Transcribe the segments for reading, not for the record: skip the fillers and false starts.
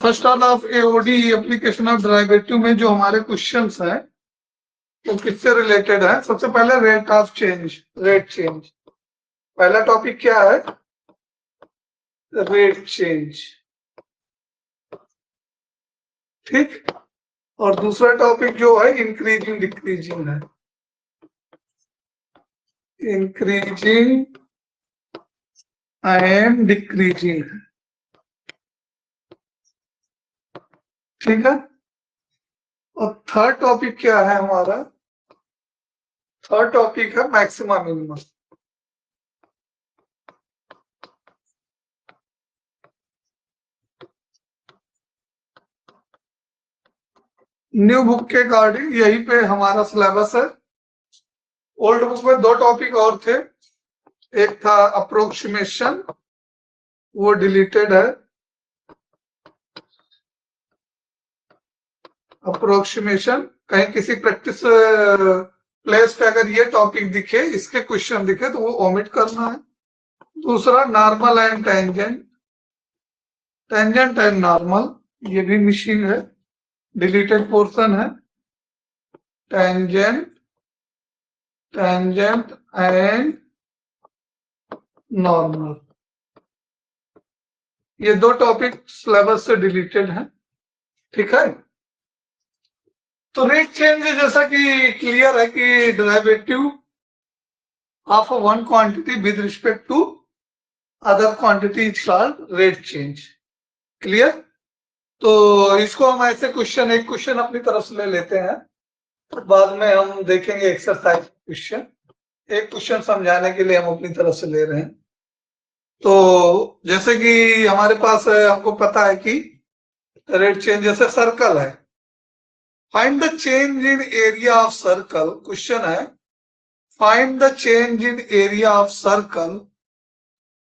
First order of AOD application of derivative में जो हमारे क्वेश्चंस हैं वो किससे रिलेटेड है। सबसे पहले rate of change, rate change. पहला टॉपिक क्या है? रेट चेंज, ठीक। और दूसरा टॉपिक जो है इंक्रीजिंग डिक्रीजिंग है, इंक्रीजिंग एंड डिक्रीजिंग है, ठीक है। और थर्ड टॉपिक क्या है हमारा? थर्ड टॉपिक है मैक्सिमा मिनिमा। न्यू बुक के अकॉर्डिंग यही पे हमारा सिलेबस है। ओल्ड बुक में दो टॉपिक और थे, एक था अप्रोक्सीमेशन, वो डिलीटेड है। अप्रोक्सीमेशन कहीं किसी प्रैक्टिस प्लेस पे अगर ये टॉपिक दिखे, इसके क्वेश्चन दिखे तो वो ओमिट करना है। दूसरा normal and tangent, tangent and normal, ये भी मिसिंग है, डिलीटेड पोर्शन है। टेंजेंट, टेंजेंट एंड नॉर्मल, ये दो टॉपिक सिलेबस से डिलीटेड है, ठीक है। तो रेट चेंज जैसा कि क्लियर है कि derivative of one quantity with respect to other quantity is called rate change, clear. तो इसको हम ऐसे क्वेश्चन, एक क्वेश्चन अपनी तरफ से ले लेते हैं, बाद में हम देखेंगे एक्सरसाइज क्वेश्चन। एक क्वेश्चन समझाने के लिए हम अपनी तरफ से ले रहे हैं। तो जैसे कि हमारे पास हमको पता है कि रेट चेंज जैसे सर्कल है, find the change in area of circle. Question है find the change in area of circle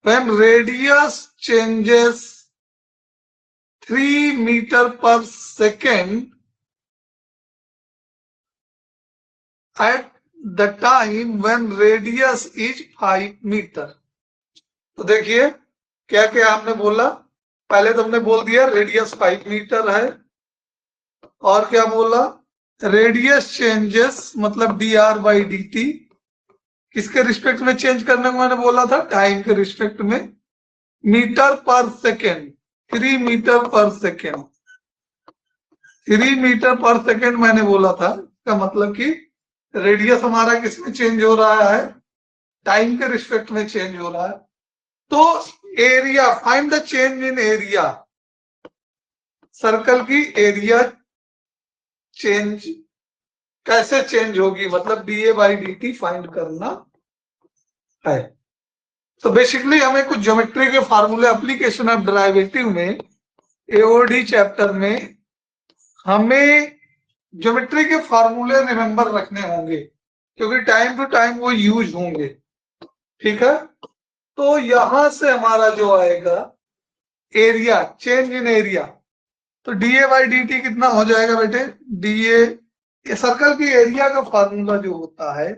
when radius changes 3 meter per second at the time when radius is 5 meter। तो देखिए क्या क्या आपने बोला। पहले तो हमने बोल दिया रेडियस 5 मीटर है, और क्या बोला? रेडियस चेंजेस मतलब dr/dt किसके रिस्पेक्ट में चेंज करने को मैंने बोला था? टाइम के रिस्पेक्ट में। Metre per second, 3 metre per second, 3 metre per second मैंने बोला था। इसका मतलब कि रेडियस हमारा किसमें चेंज हो रहा है? टाइम के रिस्पेक्ट में चेंज हो रहा है। तो area, find the change in area, circle की एरिया चेंज कैसे चेंज होगी, मतलब dA/dt फाइंड करना है। तो बेसिकली हमें कुछ ज्योमेट्री के फार्मूले, एप्लीकेशन ऑफ डेरिवेटिव में एओडी चैप्टर में हमें ज्योमेट्री के फार्मूले रिमेंबर रखने होंगे, क्योंकि टाइम टू टाइम वो यूज होंगे, ठीक है। तो यहां से हमारा जो आएगा एरिया, चेंज इन एरिया, तो dA/dt कितना हो जाएगा बेटे? dA, ये सर्कल की एरिया का फार्मूला जो होता है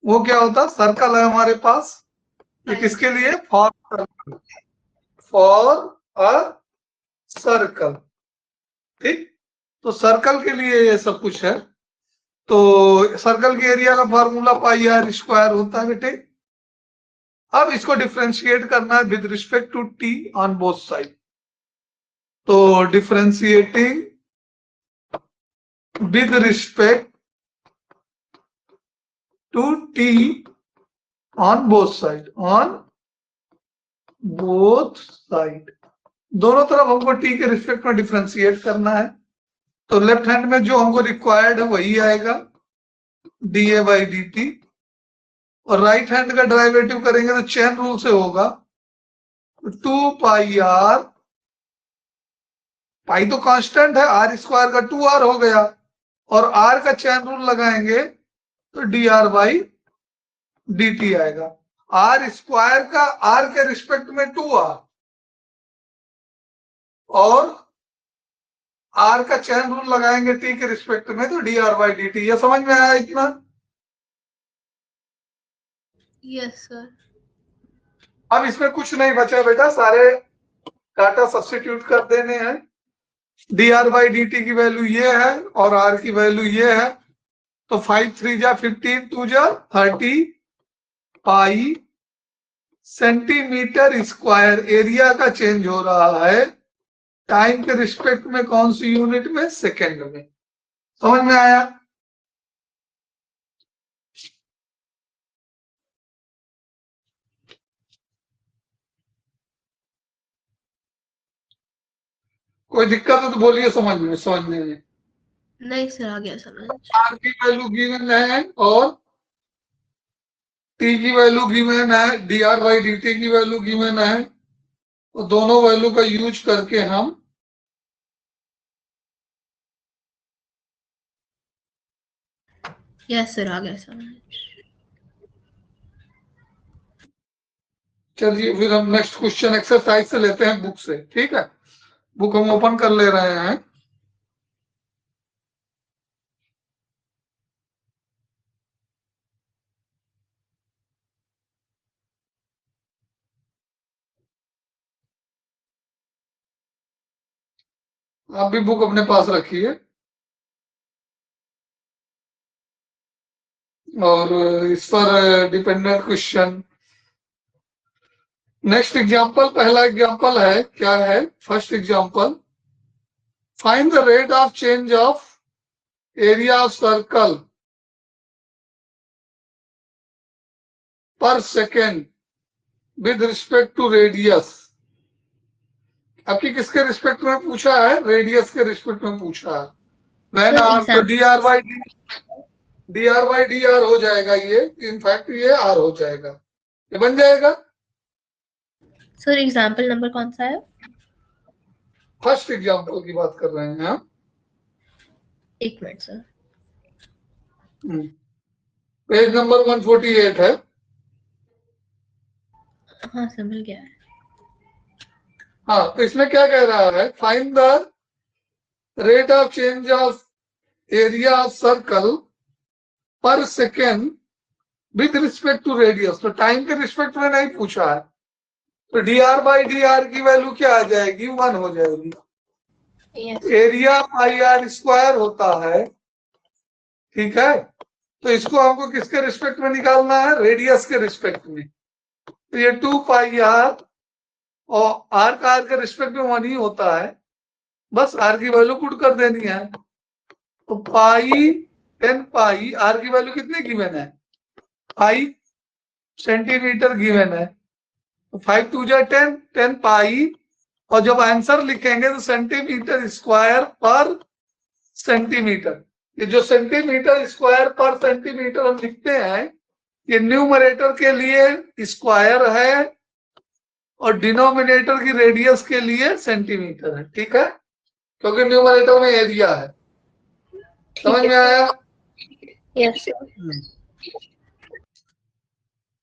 वो क्या होता है? सर्कल है हमारे पास, ये किसके लिए? For circle, for a circle, ठीक। तो सर्कल के लिए ये सब कुछ है। तो सर्कल की एरिया का फार्मूला πr² होता है बेटे। अब इसको डिफ्रेंशिएट करना है with respect to t on both side. तो differentiating with respect to t on both side, on both side, दोनों तरफ हमको t के रिस्पेक्ट में डिफ्रेंशिएट करना है। तो लेफ्ट हैंड में जो हमको रिक्वायर्ड है वही आएगा dA/dt, और राइट हैंड का डेरिवेटिव करेंगे तो चेन रूल से होगा 2πr, पाई तो कांस्टेंट है, r² का 2r हो गया, और r का चेन रूल लगाएंगे तो dr/dt आएगा। r² का r के रिस्पेक्ट में 2r, और r का चेन रूल लगाएंगे t के रिस्पेक्ट में तो dr/dt। ये समझ में आया इतना? Yes sir. अब इसमें कुछ नहीं बचा बेटा, सारे डाटा सब्स्टिट्यूट कर देने हैं। D R by D t की वैल्यू ये है और आर की वैल्यू ये है, तो 5 3 जा 15 2 जा 30 पाई सेंटीमीटर स्क्वायर एरिया का चेंज हो रहा है टाइम के रिस्पेक्ट में, कौन सी यूनिट में? सेकेंड में। समझ में आया? कोई दिक्कत है तो बोलिए, समझने में। नहीं सर, आ गया समझ। आर की वैल्यू गिवन है और टी की वैल्यू गिवन है, D R by D t की वैल्यू गिवन है, तो दोनों वैल्यू का यूज करके हम यस सर, आ गया समझ। चलिए फिर हम नेक्स्ट क्वेश्चन एक्सरसाइज से लेते हैं बुक से। ठीक है, बुक हम ओपन कर ले रहे हैं। आप भी बुक अपने पास रखिए और इस पर डिपेंडेंट क्वेश्चन। नेक्स्ट एग्जांपल, पहला एग्जांपल है, क्या है? First example, find the rate of change of area of circle per second with respect to radius. आपकी किसके रिस्पेक्ट में पूछा है? रेडियस के रिस्पेक्ट में पूछा है। मैंने आपको D R by D are हो जाएगा, ये इनफैक्ट ये आर हो जाएगा, ये बन जाएगा। सर एग्जांपल नंबर कौन सा है? फर्स्ट एग्जांपल की बात कर रहे हैं हम। एक मिनट सर। पेज नंबर 148 है। हाँ सर, मिल गया है। हाँ, तो इसमें क्या कह रहा है? Find the rate of change of area of circle per second with respect to radius. तो टाइम के रिस्पेक्ट में नहीं पूछा है, तो D R by D R की वैल्यू क्या आ जाएगी? 1 हो जाएगी। एरिया पाई आर स्क्वायर होता है, ठीक है, तो इसको हमको किसके रिस्पेक्ट में निकालना है? रेडियस के रिस्पेक्ट में। तो ये 2 पाई आर और आर का आर के रिस्पेक्ट में 1 ही होता है, बस आर की वैल्यू पुट कर देनी है। तो पाई 10 पाई, आर की वैल्यू कितनी गिवन है? 5 सेंटीमीटर गिवन है, तो 5 2 जा 10, 10 पाई, और जब आंसर लिखेंगे तो सेंटीमीटर स्क्वायर पर सेंटीमीटर। ये जो सेंटीमीटर स्क्वायर पर सेंटीमीटर हम लिखते हैं, ये न्यूमरेटर के लिए स्क्वायर है और डिनोमिनेटर की रेडियस के लिए सेंटीमीटर है। ठीक है, क्योंकि न्यूमरेटर में एरिया है। समझ में आया? यस।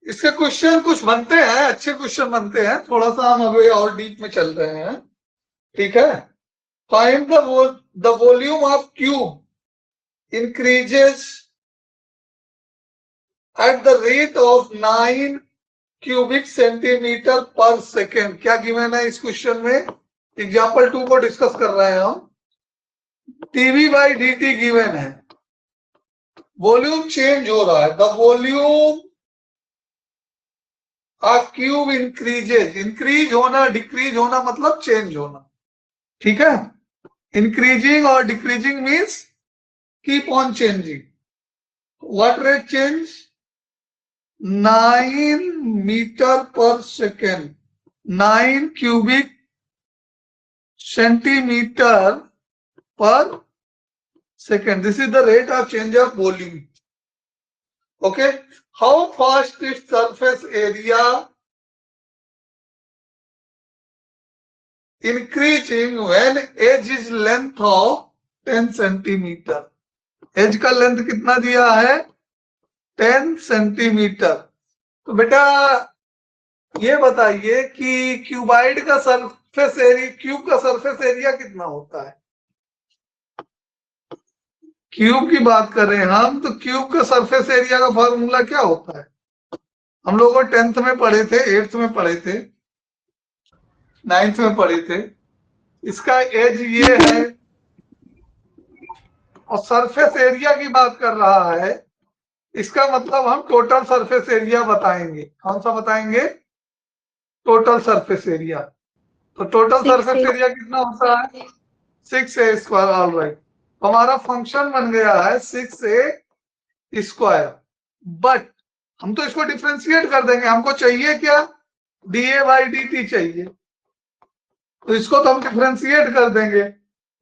इसके क्वेश्चन कुछ बनते हैं, अच्छे क्वेश्चन बनते हैं, थोड़ा सा हम अभी और डीप में चल रहे हैं। ठीक है, find the volume of cube increases at the rate of 9 cubic centimetre पर सेकेंड। क्या गिवन है इस क्वेश्चन में? एग्जाम्पल 2 को डिस्कस कर रहे हैं हम। TV by D T given है, वॉल्यूम चेंज हो रहा है, the volume of cube increases. Increase होना, डिक्रीज होना मतलब चेंज होना। ठीक है, इंक्रीजिंग और decreasing means keep on changing. What rate change? 9 metre per second, 9 cubic centimetre per second. This is the rate of change of volume. Okay. How fast its surface area increasing when edge is length of 10 centimetre. Edge का length कितना दिया है? 10 centimetre. तो बेटा ये बताइए कि cuboid का सरफेस एरिया, क्यूब का सरफेस एरिया कितना होता है? क्यूब की बात कर रहे हैं हम, तो क्यूब का सरफेस एरिया का फॉर्मूला क्या होता है? हम लोग 10th में पढ़े थे, 8th में पढ़े थे, 9th में पढ़े थे. इसका एज ये है, और सरफेस एरिया की बात कर रहा है, इसका मतलब हम टोटल सरफेस एरिया बताएंगे। कौन सा बताएंगे? Total surface area. तो टोटल 6A. सरफेस एरिया कितना होता है? 6A²। ऑल राइट, हमारा फंक्शन बन गया है 6A²। बट हम तो इसको डिफ्रेंशिएट कर देंगे। हमको चाहिए क्या? dA/dt चाहिए, तो इसको तो हम डिफ्रेंशिएट कर देंगे।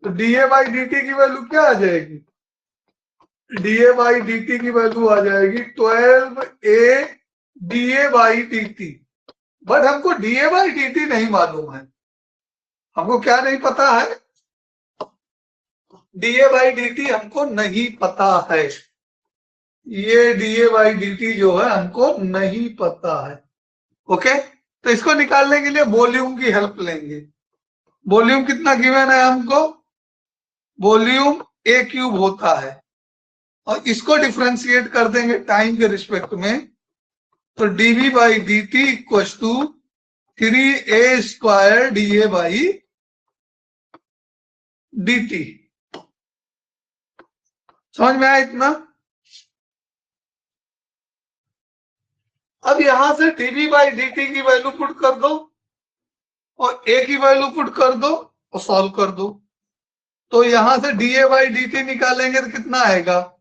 तो dA/dt की वैल्यू क्या आ जाएगी? dA/dt की वैल्यू आ जाएगी 12A dA/dt। बट हमको dA/dt नहीं मालूम है। हमको क्या नहीं पता है? dA/dt हमको नहीं पता है। ये dA/dt जो है हमको नहीं पता है। ओके, तो इसको निकालने के लिए वॉल्यूम की हेल्प लेंगे। वॉल्यूम कितना गिवन है हमको? वॉल्यूम A³ होता है, और इसको डिफरेंशिएट कर देंगे टाइम के रिस्पेक्ट में। तो dV/dt equals to 3A² dA/dt। समझ में आया इतना? अब यहां से dV/dt की वैल्यू पुट कर दो और A की वैल्यू पुट कर दो और सॉल्व कर दो। तो यहां से dA/dt निकालेंगे तो कितना आएगा?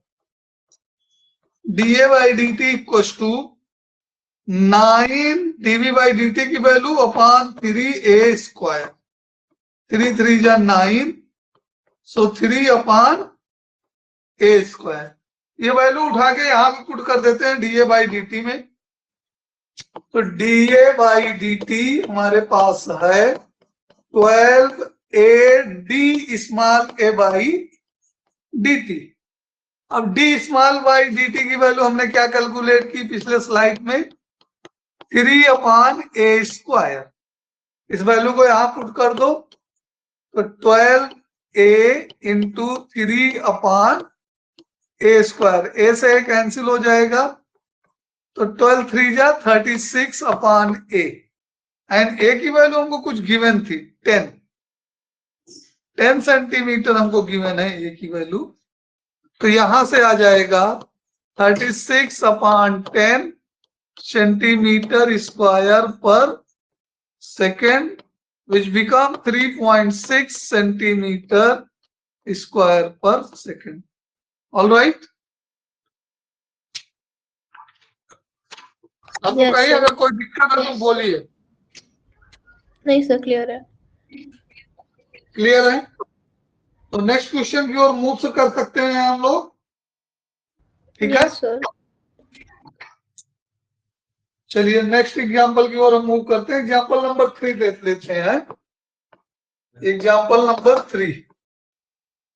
dA/dt इक्वल्स टू 9 dV/dt की वैल्यू अपॉन 3A²। 3 3 जा 9, सो 3 अपॉन A²। ये वैल्यू उठा के यहां पे पुट कर देते हैं dA/dt में। तो dA/dt हमारे पास है 12A/dt। अब d/dt की वैल्यू हमने क्या कैलकुलेट की पिछले स्लाइड में? 3 अपॉन A²। इस वैल्यू को यहां पुट कर दो, तो 12A into 3 upon A²। A से A कैंसिल हो जाएगा, तो 12 3 जा 36 अपॉन A। एंड A की वैल्यू हमको कुछ गिवन थी 10 सेंटीमीटर हमको गिवन है A की वैल्यू। तो यहां से आ जाएगा 36 अपॉन 10 सेंटीमीटर स्क्वायर पर सेकेंड, विच बिकम 3.6 सेंटीमीटर स्क्वायर पर सेकेंड। ऑल राइट, आपको Yes, कहीं sir. अगर कोई दिक्कत है तो बोलिए। नहीं सर, क्लियर है। क्लियर है? तो नेक्स्ट क्वेश्चन की ओर मूव से कर सकते हैं हम लोग। ठीक है, यस सर। चलिए नेक्स्ट एग्जांपल की ओर हम मूव करते हैं। एग्जांपल नंबर 3 देख लेते हैं। Example number 3।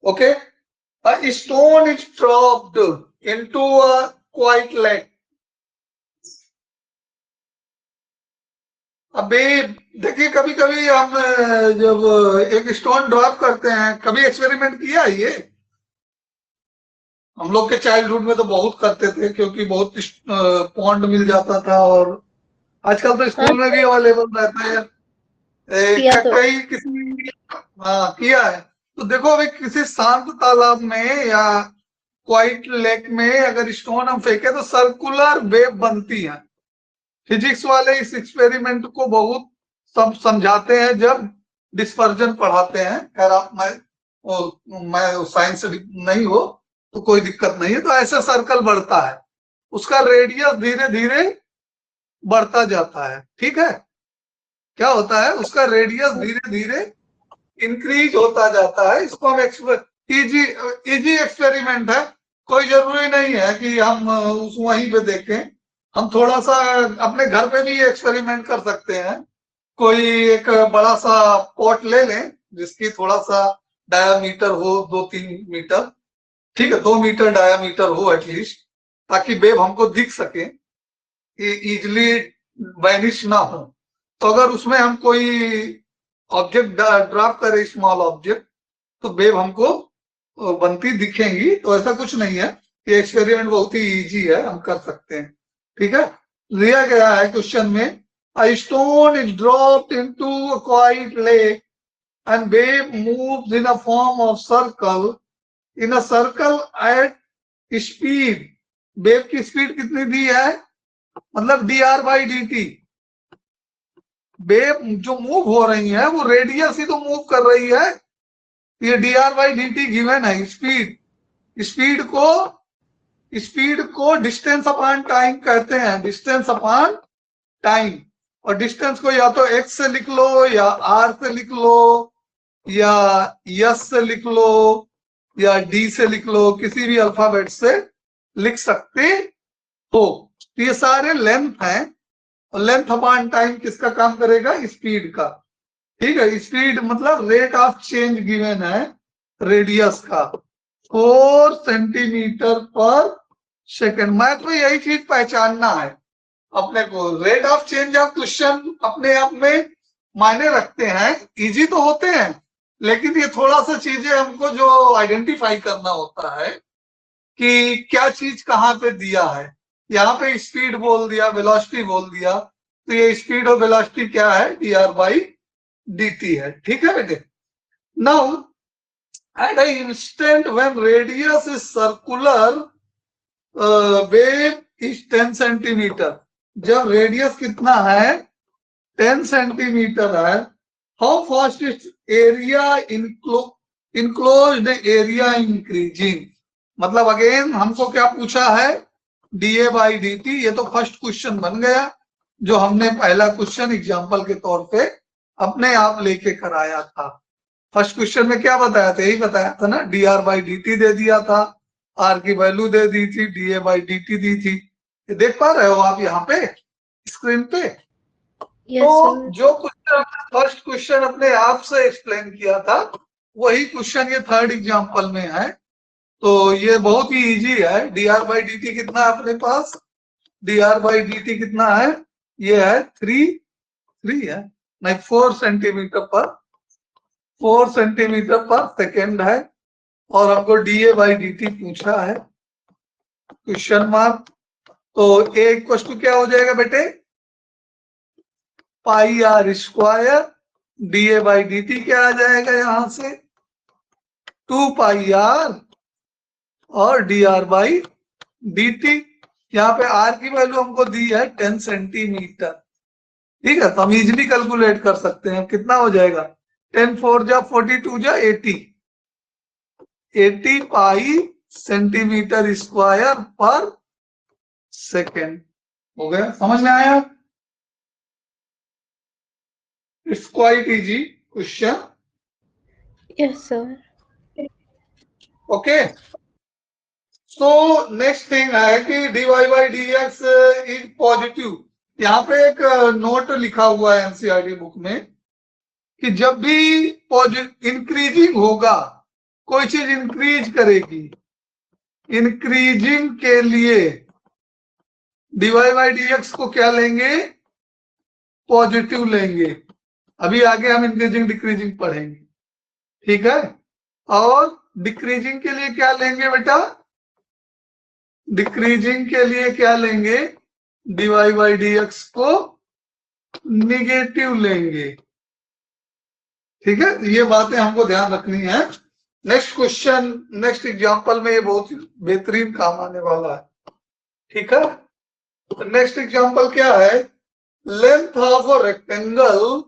Okay, a stone is dropped into a quiet lake। अभी देखिए, कभी कभी हम जब एक स्टोन ड्रॉप करते हैं, कभी एक्सपेरिमेंट किया है ये? हम लोग के चाइल्डहुड में तो बहुत करते थे, क्योंकि बहुत पॉन्ड मिल जाता था, और आजकल तो स्कूल में भी अवेलेबल रहता है। किया तो कई किसी, हाँ किया है। तो देखो, अभी किसी शांत तालाब में या क्वाइट लेक में अगर स्टोन हम फेंके तो सर्कुलर वेव बनती है। फिजिक्स वाले इस एक्सपेरिमेंट को बहुत सब समझाते हैं जब डिस्पर्जन पढ़ाते हैं। खैर आप मैं साइंस से नहीं हो तो कोई दिक्कत नहीं है। तो ऐसे सर्कल बढ़ता है, उसका रेडियस धीरे धीरे बढ़ता जाता है। ठीक है, क्या होता है? उसका रेडियस धीरे धीरे इंक्रीज होता जाता है। इसको हम इजी एक्सपेरिमेंट है, कोई जरूरी नहीं है कि हम उस वहीं पे देखें। हम थोड़ा सा अपने घर पे भी एक्सपेरिमेंट कर सकते हैं। कोई एक बड़ा सा पॉट ले लें जिसकी थोड़ा सा डायामीटर हो 2-3 मीटर। ठीक है, 2 मीटर डायामीटर हो एटलीस्ट, ताकि वेव हमको दिख सके, इजिली वैनिश ना हो। तो अगर उसमें हम कोई ऑब्जेक्ट ड्रॉप करें, स्मॉल ऑब्जेक्ट, तो वेव हमको बनती दिखेंगी। तो ऐसा कुछ नहीं है, ये एक्सपेरिमेंट बहुत ही इजी है, हम कर सकते हैं। ठीक है, दिया गया है क्वेश्चन में, a stone is dropped into a quiet lake and wave moves in a form of circle in a circle at speed. Wave की स्पीड कितनी दी है, मतलब dr/dt। वेव जो मूव हो रही है वो रेडियस ही तो मूव कर रही है, ये dr/dt गिवन है। स्पीड को डिस्टेंस अपॉन टाइम कहते हैं, डिस्टेंस अपॉन टाइम। और डिस्टेंस को या तो x से लिख लो, या r से लिख लो, या s से लिख लो, या d से लिख लो, किसी भी अल्फाबेट से लिख सकते हो। ये सारे लेंथ हैं, और लेंथ अपॉन टाइम किसका काम करेगा, स्पीड का। ठीक है, स्पीड मतलब रेट ऑफ चेंज गिवन है रेडियस का, 4 सेंटीमीटर पर सेकेंड। मैथ में यही चीज पहचानना है अपने को। Rate of change of question अपने आप में मायने रखते हैं, इजी तो होते हैं, लेकिन ये थोड़ा सा चीजें हमको जो आइडेंटिफाई करना होता है कि क्या चीज कहाँ पे दिया है। यहाँ पे स्पीड बोल दिया, वेलोसिटी बोल दिया, तो ये स्पीड और वेलोसिटी क्या है, dr/dt है। ठीक है बेटे। Now at an instant when radius is circular, wave is 10 centimetre. जब रेडियस कितना है, 10 सेंटीमीटर है, how fast is area enclosed area increasing. मतलब अगेन हमको क्या पूछा है, dA/dt। ये तो फर्स्ट क्वेश्चन बन गया, जो हमने पहला क्वेश्चन एग्जांपल के तौर पे अपने आप लेके कराया था। फर्स्ट क्वेश्चन में क्या बताया था, यही बताया था ना, dr/dt दे दिया था, r की वैल्यू दे दी थी, dA/dt दी थी। ये देख पा रहे हो आप यहाँ पे स्क्रीन पे। Yes, तो sir. जो क्वेश्चन फर्स्ट क्वेश्चन अपने आप से एक्सप्लेन किया था, वही क्वेश्चन ये थर्ड एग्जांपल में है। तो ये बहुत ही इजी है। dr/dt कितना है अपने पास, dr/dt कितना है, ये है 3 है नहीं 4 सेंटीमीटर पर सेकेंड है। और हमको dA/dt पूछा है, क्वेश्चन मार्क। तो a इक्वल टू क्या हो जाएगा बेटे, πr²। dA/dt क्या आ जाएगा यहां से, 2πr, और dr/dt यहाँ पे r की वैल्यू हमको दी है 10 सेंटीमीटर। ठीक है, तो हम इजिली कैलकुलेट कर सकते हैं, कितना हो जाएगा, 10 4 जा 42 जा 80 पाई सेंटीमीटर स्क्वायर पर सेकेंड। हो गया, समझ में आया। It's quite easy question. Yes, sir. Okay, so next thing है कि dy/dx इज पॉजिटिव। यहाँ पे एक नोट लिखा हुआ है एनसीईआरटी बुक में कि जब भी इंक्रीजिंग होगा, कोई चीज इंक्रीज करेगी, इंक्रीजिंग के लिए dy/dx को क्या लेंगे, पॉजिटिव लेंगे। अभी आगे हम इंक्रीजिंग डिक्रीजिंग पढ़ेंगे। ठीक है, और डिक्रीजिंग के लिए क्या लेंगे बेटा, डिक्रीजिंग के लिए क्या लेंगे, dy/dx को निगेटिव लेंगे। ठीक है, ये बातें हमको ध्यान रखनी है। नेक्स्ट क्वेश्चन, नेक्स्ट एग्जांपल में ये बहुत बेहतरीन काम आने वाला है। ठीक है, तो नेक्स्ट एग्जांपल क्या है, लेंथ ऑफ अ रेक्टेंगल।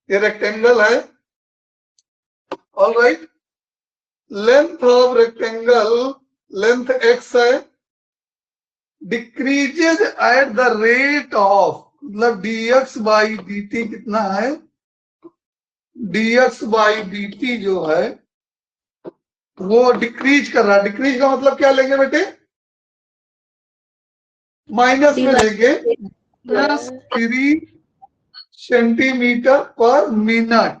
ये रेक्टेंगल है, all right. Length of rectangle, length x है, decreases at the rate of, मतलब dx/dt कितना है, dx/dt जो है वो डिक्रीज कर रहा है। डिक्रीज का मतलब क्या लेंगे बेटे, माइनस में लेंगे, +3 सेंटीमीटर पर मिनट,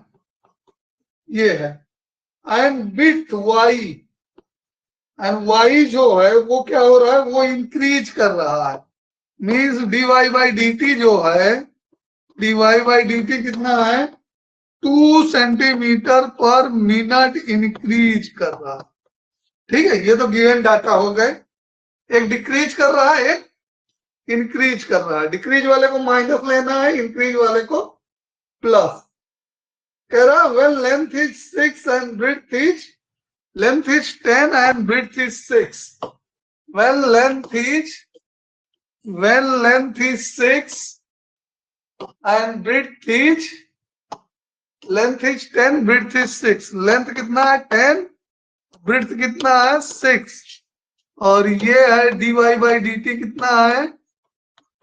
ये है। And with y, and y जो है वो क्या हो रहा है, वो इंक्रीज कर रहा है। मीन्स dy/dt जो है, dy/dt कितना है, 2 सेंटीमीटर पर मिनट इंक्रीज कर रहा है। ठीक है, ये तो गिवन डाटा हो गए। एक डिक्रीज कर रहा है, एक इंक्रीज कर रहा है, डिक्रीज वाले को माइनस लेना है, इंक्रीज वाले को प्लस। कह रहा when length is 6 and breadth is 10 and width is 6. When length is 6 and width is 10, width is 6. Length कितना है 10, width कितना है 6, और ये है dy by dt कितना है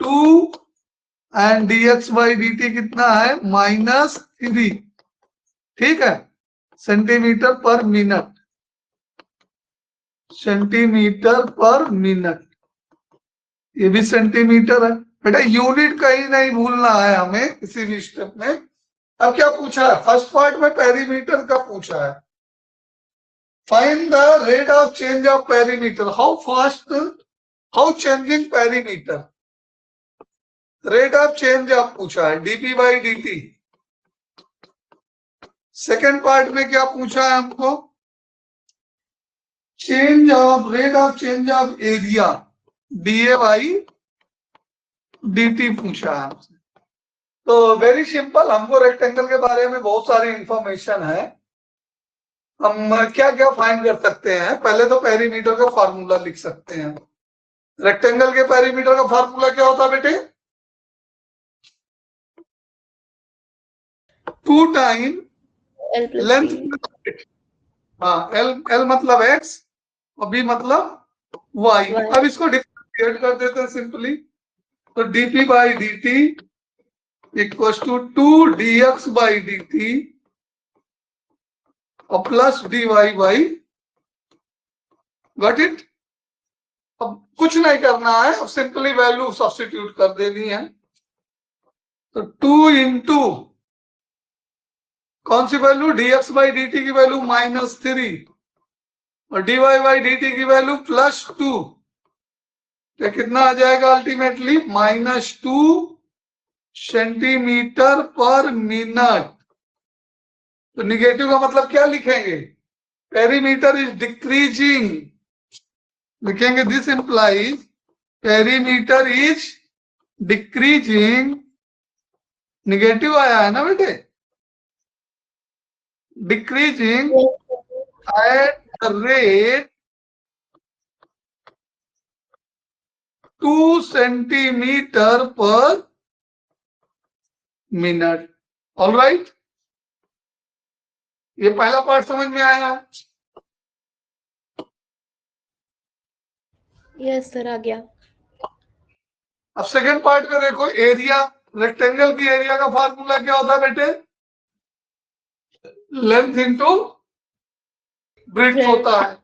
2 and dx by dt कितना है -3, ठीक है, सेंटीमीटर पर मिनट, सेंटीमीटर पर मिनट, ये भी सेंटीमीटर है। बेटा यूनिट कहीं नहीं भूलना है हमें किसी भी स्टेप में। अब क्या पूछा है, फर्स्ट पार्ट में पेरीमीटर का पूछा है, find the rate of change of perimeter, how fast, how changing perimeter, rate of change of पूछा है DP by dt। Second part में क्या पूछा है हमको, change of, rate of change of area DA by dt पूछा है हमसे। तो वेरी सिंपल, हमको रेक्टेंगल के बारे में बहुत सारी इंफॉर्मेशन है, हम क्या क्या फाइंड कर सकते हैं। पहले तो पेरीमीटर का फार्मूला लिख सकते हैं। रेक्टेंगल के पेरीमीटर का फार्मूला क्या होता है बेटे, 2 टाइम लेंथ, हाँ एल मतलब x और b मतलब y। अब इसको डिफरेंशिएट कर देते हैं सिंपली, तो dp by dt equals to 2 dx by dt और plus dy by, got it. अब कुछ नहीं करना है, अब सिंपली वैल्यू सब्स्टिट्यूट कर देनी है, तो 2 इंटू कौन सी वैल्यू, dx बाई dt की वैल्यू -3 और dy बाई dt की वैल्यू +2, तो कितना आ जाएगा अल्टीमेटली -2 सेंटीमीटर पर मिनट। तो निगेटिव का मतलब क्या लिखेंगे, पेरीमीटर इज डिक्रीजिंग, लिखेंगे this implies perimeter is decreasing, negative आया है ना बेटे, decreasing at the rate 2 centimetre पर मिनट। ऑल राइट, ये पहला पार्ट समझ में आया। यस सर, आ गया। अब सेकेंड पार्ट में देखो, एरिया, रेक्टेंगल की एरिया का फार्मूला क्या होता है बेटे, लेंथ इंटू ब्रेड्थ होता है।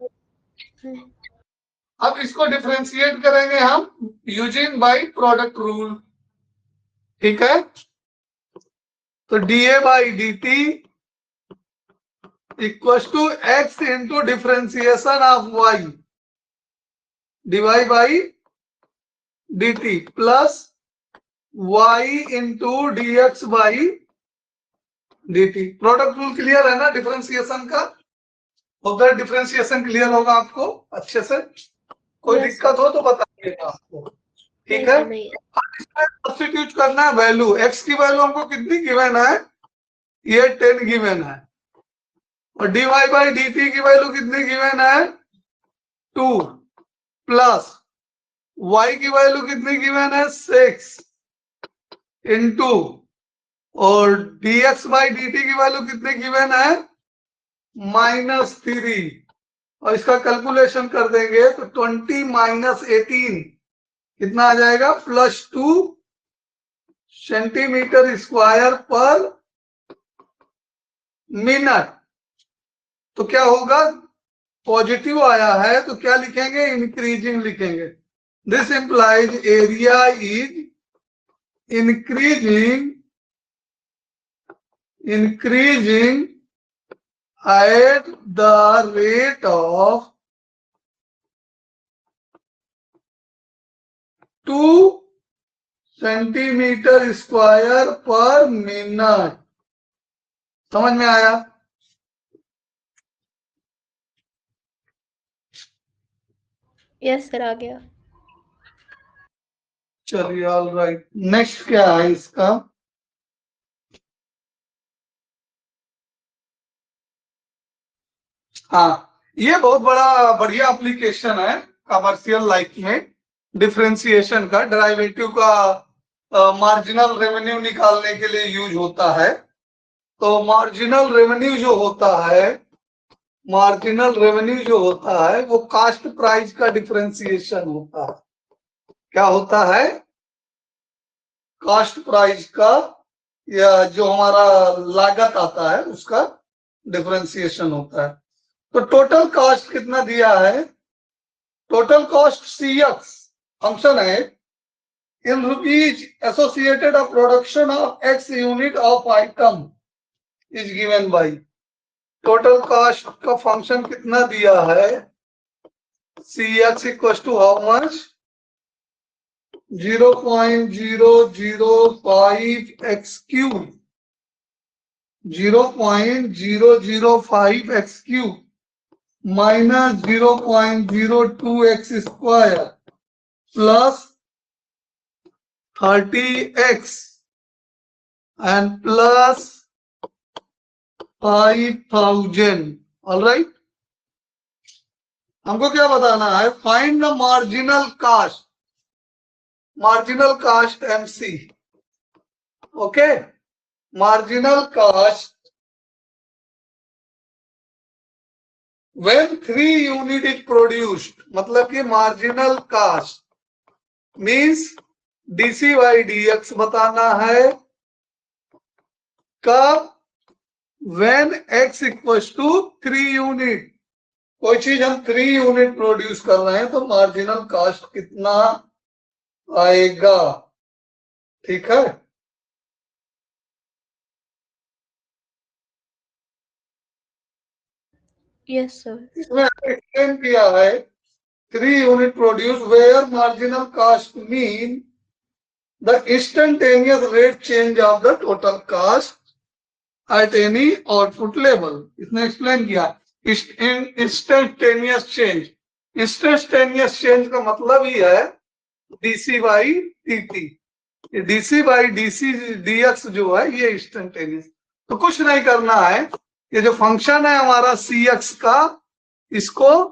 अब इसको डिफरेंशिएट करेंगे हम यूजिंग बाय प्रोडक्ट रूल, ठीक है। तो d a by D t equal to x into differentiation of y divide by D t plus y into d x by D t. Product rule clear है ना differentiation का, उधर differentiation clear होगा आपको अच्छे से, कोई दिक्कत हो तो बताइएगा आपको, ठीक है। सब्स्टिट्यूट करना है वैल्यू, एक्स की वैल्यू हमको कितनी गिवन है, ये 10 गिवन है, और dy बाई डी टी की वैल्यू कितनी गिवन है 2, प्लस y की वैल्यू कितनी गिवन है 6 इंटू, और dx बाई डी टी की वैल्यू कितनी गिवन है -3, और इसका कैलकुलेशन कर देंगे तो 20 - 18 कितना आ जाएगा +2 सेंटीमीटर स्क्वायर पर मिनट। तो क्या होगा, पॉजिटिव आया है तो क्या लिखेंगे, इंक्रीजिंग लिखेंगे। This implies area is increasing at the rate of 2 centimetre square पर मिनट। समझ में आया, यस सर, आ गया। चलिए ऑल राइट, नेक्स्ट क्या है इसका? हाँ, ये बहुत बड़ा बढ़िया एप्लीकेशन है कमर्शियल लाइफ में, डिफरेंशिएशन का, डेरिवेटिव का मार्जिनल रेवेन्यू निकालने के लिए यूज होता है। तो मार्जिनल रेवेन्यू जो होता है, मार्जिनल रेवेन्यू जो होता है वो कास्ट प्राइस का डिफरेंशिएशन होता है। क्या होता है? कास्ट प्राइस का, या जो हमारा लागत आता है उसका डिफरेंशिएशन होता है। तो टोटल कॉस्ट कितना दिया है? टोटल कॉस्ट CX फंक्शन है, in rupees associated of production of X unit of item is given by. Total cost का फंक्शन कितना दिया है? CX equal to how much? 0.005 x cube, 0.005 x cube minus 0.02 x square plus 30x and plus 5,000. All right, हमको क्या बताना है? Find the marginal cast, marginal cast MC. Okay, marginal cast when 3 unit is produced, मतलब कि marginal cast means DC by DX बताना है कब? when X equals to 3 unit. कोई चीज हम 3 यूनिट प्रोड्यूस कर रहे हैं तो मार्जिनल कास्ट कितना आएगा? ठीक है, Yes, sir. इसमें एक्सप्लेन किया है 3 unit produce where marginal cost mean the instantaneous rate change of the total cost at any output level. इसने एक्सप्लेन किया इंस्टेंटेनियस चेंज। इंस्टेंटेनियस चेंज का मतलब ही है DC by DT। DC by DC DX जो है ये इंस्टेंटेनियस। तो कुछ नहीं करना है, ये जो फंक्शन है हमारा CX का, इसको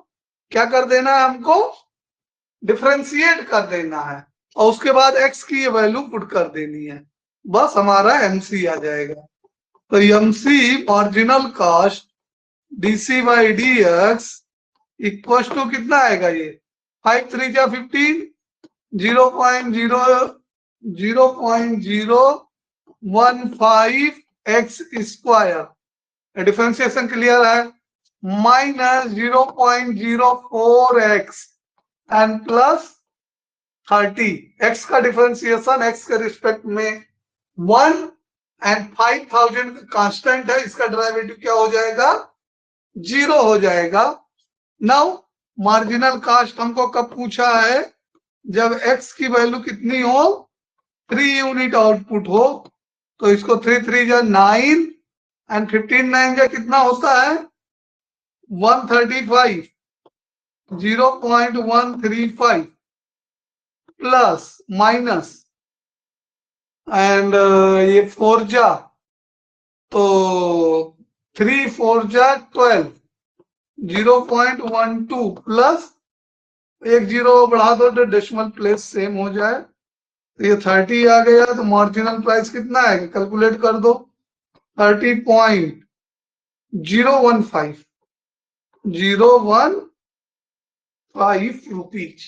क्या कर देना है? हमको डिफरेंशिएट कर देना है और उसके बाद X की ये वैल्यू पुट कर देनी है, बस हमारा MC आ जाएगा। तो MC marginal cost DC by DX equal to कितना आएगा? ये 5 3 जा 15, 0.015 x स्क्वायर, डिफरेंशिएशन क्लियर है, minus 0.04 x and plus 30। x का डिफरेंशिएशन x के रिस्पेक्ट में 1 एंड 5,000 कांस्टेंट है, इसका डेरिवेटिव क्या हो जाएगा? 0 हो जाएगा। नाउ मार्जिनल कास्ट हमको कब पूछा है? जब x की वैल्यू कितनी हो? 3 यूनिट आउटपुट हो। तो इसको 3 3 जा 9 एंड 15 9 जा कितना होता है? 135, 0.135 प्लस माइनस एंड ये 4 जा तो 3 4 जा 12, 0.12 प्लस 1 0 बढ़ा दो तो डेसिमल प्लेस सेम हो जाए। तो ये 30 आ गया, तो मार्जिनल प्राइस कितना आएगा? कैलकुलेट कर दो, 30.015 रुपीज।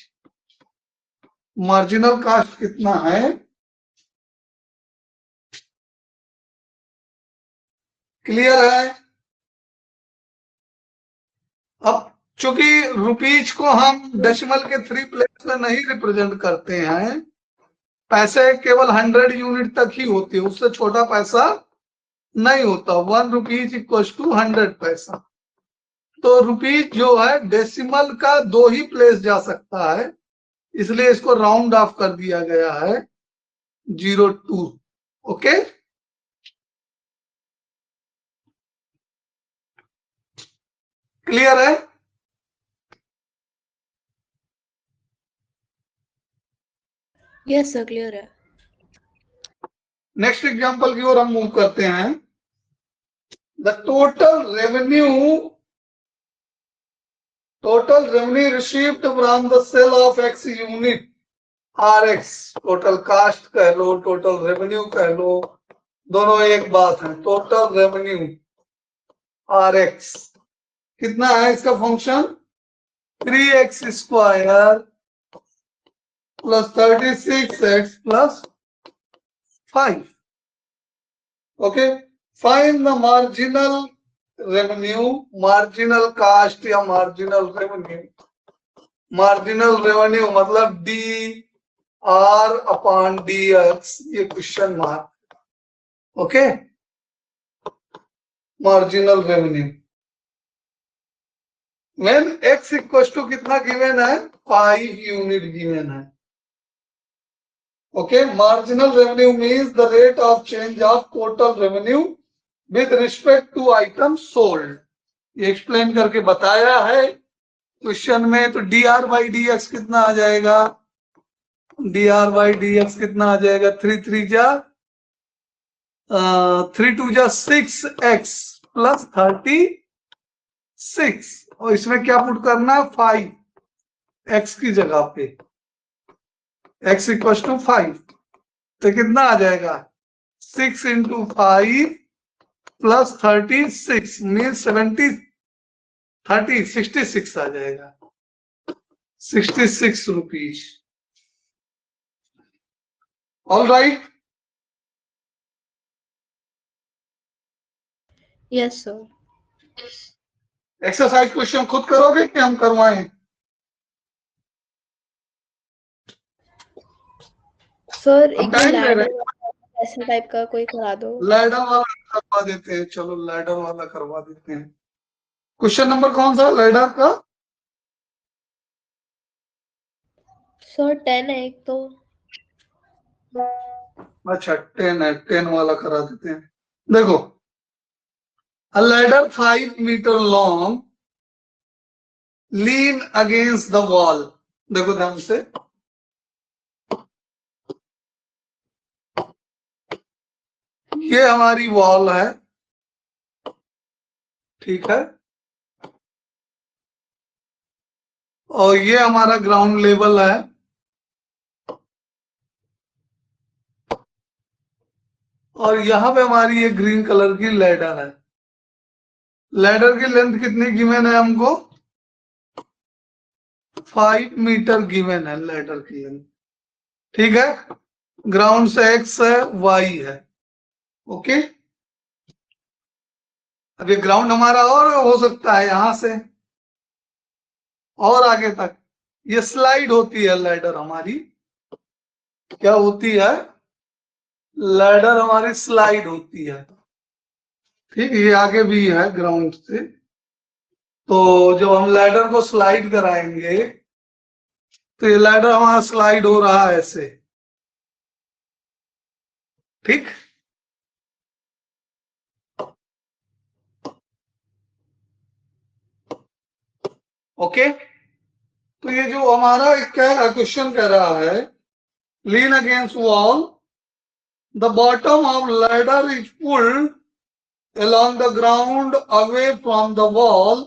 मार्जिनल कास्ट कितना है? क्लियर है? अब चूंकि रुपीज को हम डेसिमल के 3 प्लेस में नहीं रिप्रेजेंट करते हैं, पैसे केवल 100 यूनिट तक ही होते हैं, उससे छोटा पैसा नहीं होता। 1 रुपीज इक्वल टू 100 पैसा। तो रुपीज जो है डेसिमल का 2 ही प्लेस जा सकता है, इसलिए इसको राउंड ऑफ कर दिया गया है 02। ओके, क्लियर है? Yes, sir, clear है. नेक्स्ट एग्जांपल की ओर हम मूव करते हैं. The total revenue received from the sale of x unit are x. Total cost कह लो, टोटल रेवेन्यू कह लो, दोनों एक बात है. टोटल रेवेन्यू आर एक्स कितना है? इसका function 3x² plus 36x plus 5. Okay, find the marginal revenue, marginal cost या मार्जिनल रेवेन्यू. मार्जिनल रेवेन्यू मतलब D R upon D X, ये question mark. Okay, marginal revenue when x equal to कितना given है? 5 unit given है. Okay, marginal revenue means the rate of change of total revenue with respect to item sold. ये explain करके बताया है question में. तो D R by D x कितना आ जाएगा? D R by D x कितना आ जाएगा? 3 2 6x प्लस 36. और इसमें क्या पुट करना? 5 x की जगह पे, x इक्वल टू 5. तो कितना आ जाएगा? 6 इंटू 5 प्लस 36 मीन्स 66 आ जाएगा. 66 rupees. All right. Yes, sir. Exercise question खुद करोगे कि हम करवाएं? सर एक टाइम ले लैडर रहे ऐसे टाइप का कोई करा दो. लैडर वाला करवा देते हैं. चलो लैडर वाला करवा देते हैं. क्वेश्चन नंबर कौन सा लैडर का? सर 10 है एक तो. अच्छा 10 है, 10 वाला करा देते हैं. देखो, a ladder 5 meter long lean against the wall. देखो ध्यान से, ये हमारी वॉल है, ठीक है, और ये हमारा ग्राउंड लेवल है. और यहां पे हमारी ये ग्रीन कलर की लैडर है. लैडर की लेंथ कितनी गिवन है हमको? 5 मीटर गिवन है लैडर की लेंथ. ठीक है, ग्राउंड से x है, y है. ओके, अब ये ग्राउंड हमारा और हो सकता है यहां से और आगे तक. ये स्लाइड होती है लैडर हमारी. क्या होती है? लैडर हमारी स्लाइड होती है. ठीक, ये आगे भी है ग्राउंड से. तो जब हम लैडर को स्लाइड कराएंगे तो ये लैडर हमारा स्लाइड हो रहा है ऐसे. ठीक, ओके. तो ये जो हमारा क्या क्वेश्चन कह रहा है, lean against wall, the bottom of ladder is pulled along the ground away from the wall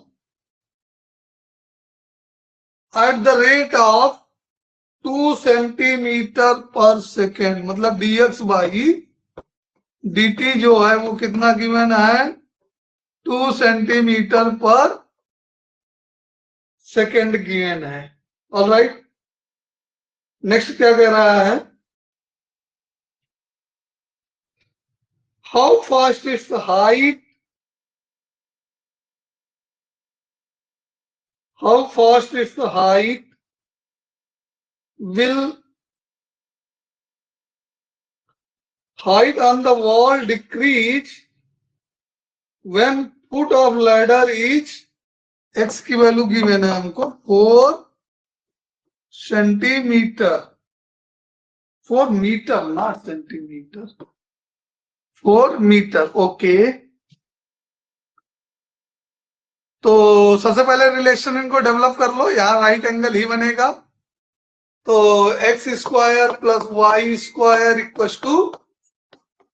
at the rate of 2 centimetre पर सेकेंड. मतलब dx बाई dt जो है वो कितना गिवन है? 2 सेंटीमीटर पर सेकेंड गिवन है. ऑल राइट, नेक्स्ट क्या कह रहा है? How fast is the height, how fast is the height will height on the wall decrease when foot of ladder is x की वैल्यू गिवन है हमको 4 centimetre. 4 metre not centimetre, 4 metre. Okay, तो सबसे पहले रिलेशन इनको develop कर लो. यहाँ right angle ही बनेगा. तो x square plus y square equal to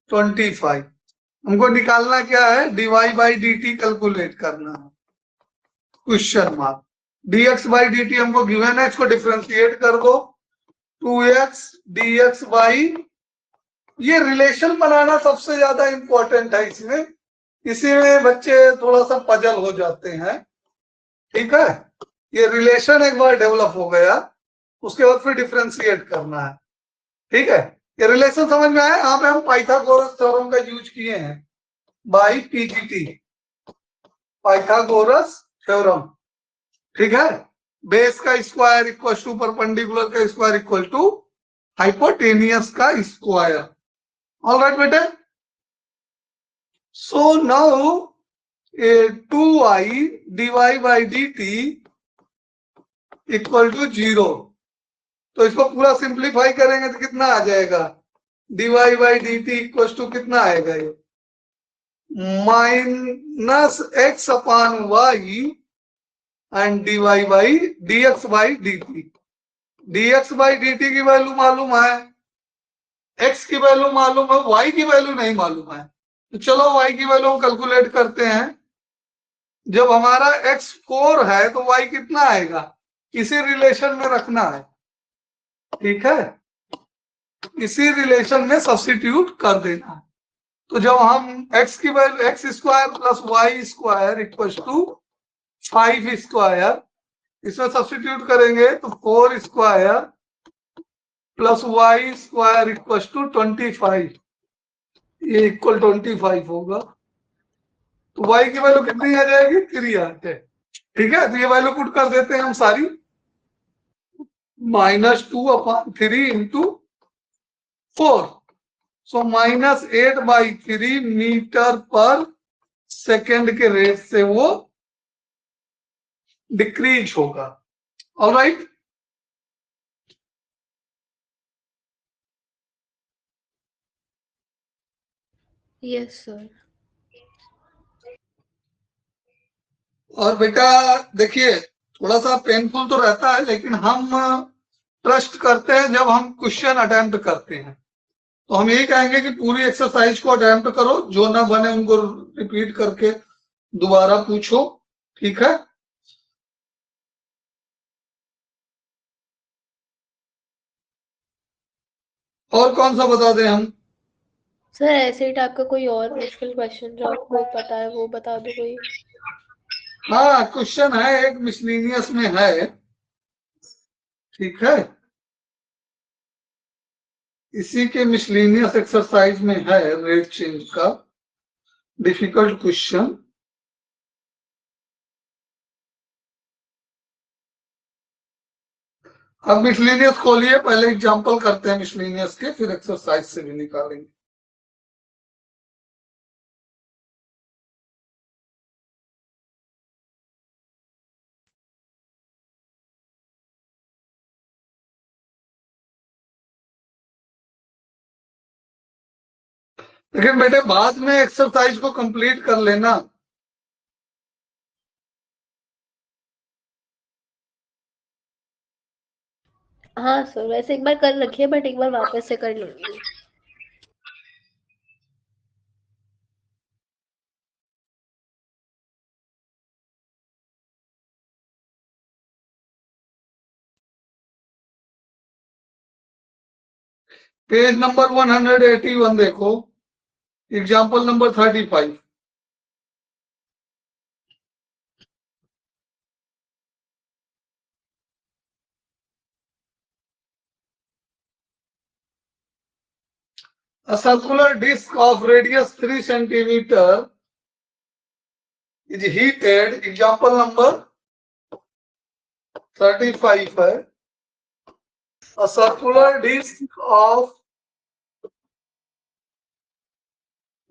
25। हमको निकालना क्या है, d y by D t calculate करना है, question mark. dx by D t हमको गिवन है, इसको डिफ्रेंशिएट कर दो, 2x dx बाई, ये रिलेशन बनाना सबसे ज्यादा इंपॉर्टेंट है इसमें, इसी में बच्चे थोड़ा सा पजल हो जाते हैं। ठीक है, ये रिलेशन एक बार डेवलप हो गया, उसके बाद फिर डिफ्रेंशिएट करना है। ठीक है, ये रिलेशन समझ में आया। यहाँ पे हम पाइथागोरस थ्योरम का यूज किए हैं, बाई पीजीटी, पाइथागोरस थ्योरम। ठीक है, बेस का स्क्वायर इक्वल टू परपेंडिकुलर का स्क्वायर इक्वल टू हाइपोटेनियस का स्क्वायर। ऑलराइट बेटे, so now 2y dy by D t equal to 0। तो इसको पूरा सिंप्लीफाई करेंगे तो कितना आ जाएगा, dy by D t equal to कितना आएगा, ये minus x upon y and dy by dx by D t. dx by D t की वैल्यू मालूम है, x की वैल्यू मालूम है, y की वैल्यू नहीं मालूम है। तो चलो y की वैल्यू हम कैलकुलेट करते हैं। जब हमारा x 4 है तो y कितना आएगा, इसी रिलेशन में रखना है। ठीक है, इसी रिलेशन में सब्स्टिट्यूट कर देना है। तो जब हम x की value x square plus y square equal to 5 square, इसमें सब्स्टिट्यूट करेंगे तो 4 square plus y square equal to 25, ये इक्वल 25 होगा। तो y की वैल्यू कितनी आ जाएगी, 3 आ जाए। ठीक है, तो ये वैल्यू पुट कर देते हैं हम सारी, -2/3 इंटू 4, सो -8/3 मीटर पर सेकेंड के रेट से वो डिक्रीज होगा। Alright, Yes, sir. और बेटा देखिए, थोड़ा सा पेनफुल तो रहता है, लेकिन हम ट्रस्ट करते हैं जब हम क्वेश्चन अटेम्प्ट करते हैं। तो हम यही कहेंगे कि पूरी एक्सरसाइज को अटेम्प्ट करो, जो ना बने उनको रिपीट करके दोबारा पूछो। ठीक है, और कौन सा बता दें हम, सर ऐसे ही टाइप का कोई और मुश्किल क्वेश्चन जो आपको पता है वो बता दो कोई। हाँ क्वेश्चन है एक मिसलिनियस में है। ठीक है, इसी के मिसलिनियस एक्सरसाइज में है रेट चेंज का डिफिकल्ट क्वेश्चन। अब मिसलिनियस खोलिए, पहले एग्जांपल करते हैं मिसलिनियस के, फिर एक्सरसाइज से भी निकालेंगे। लेकिन बेटे बाद में एक्सरसाइज को कंप्लीट कर लेना। हाँ सर, वैसे एक बार कर रखिए, बट एक बार वापस से कर लूंगी। पेज नंबर 181 देखो, example number 35। A circular disc of radius 3 centimeter is heated, example number 35 है। A circular disc of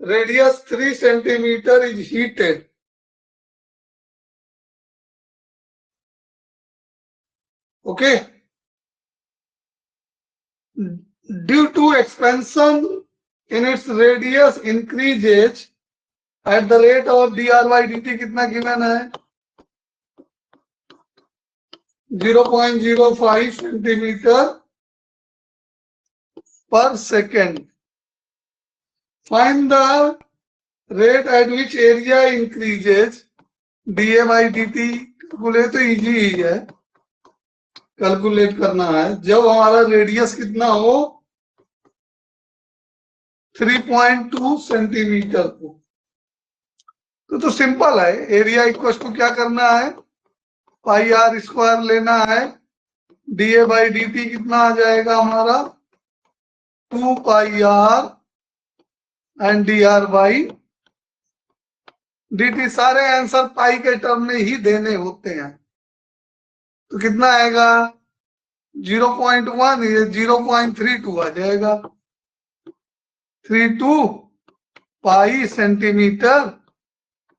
radius 3 centimeter is heated. Okay. Due to expansion in its radius increases at the rate of dr by dt, कितना given है, 0.05 centimetre पर second. Find the rate at which area increases DA by D t. Calculate तो easy ही है, calculate करना है जब हमारा radius कितना हो 3.2 सेंटीमीटर को। तो सिंपल है, एरिया इक्वल टू क्या करना है, पाई आर स्क्वायर लेना है, डीए बाई डी टी कितना आ जाएगा हमारा 2 pi R and D R by D T. सारे आंसर पाई के टर्म में ही देने होते हैं। तो कितना आएगा 0.1, ये 0.32 आ जाएगा। 32 पाई सेंटीमीटर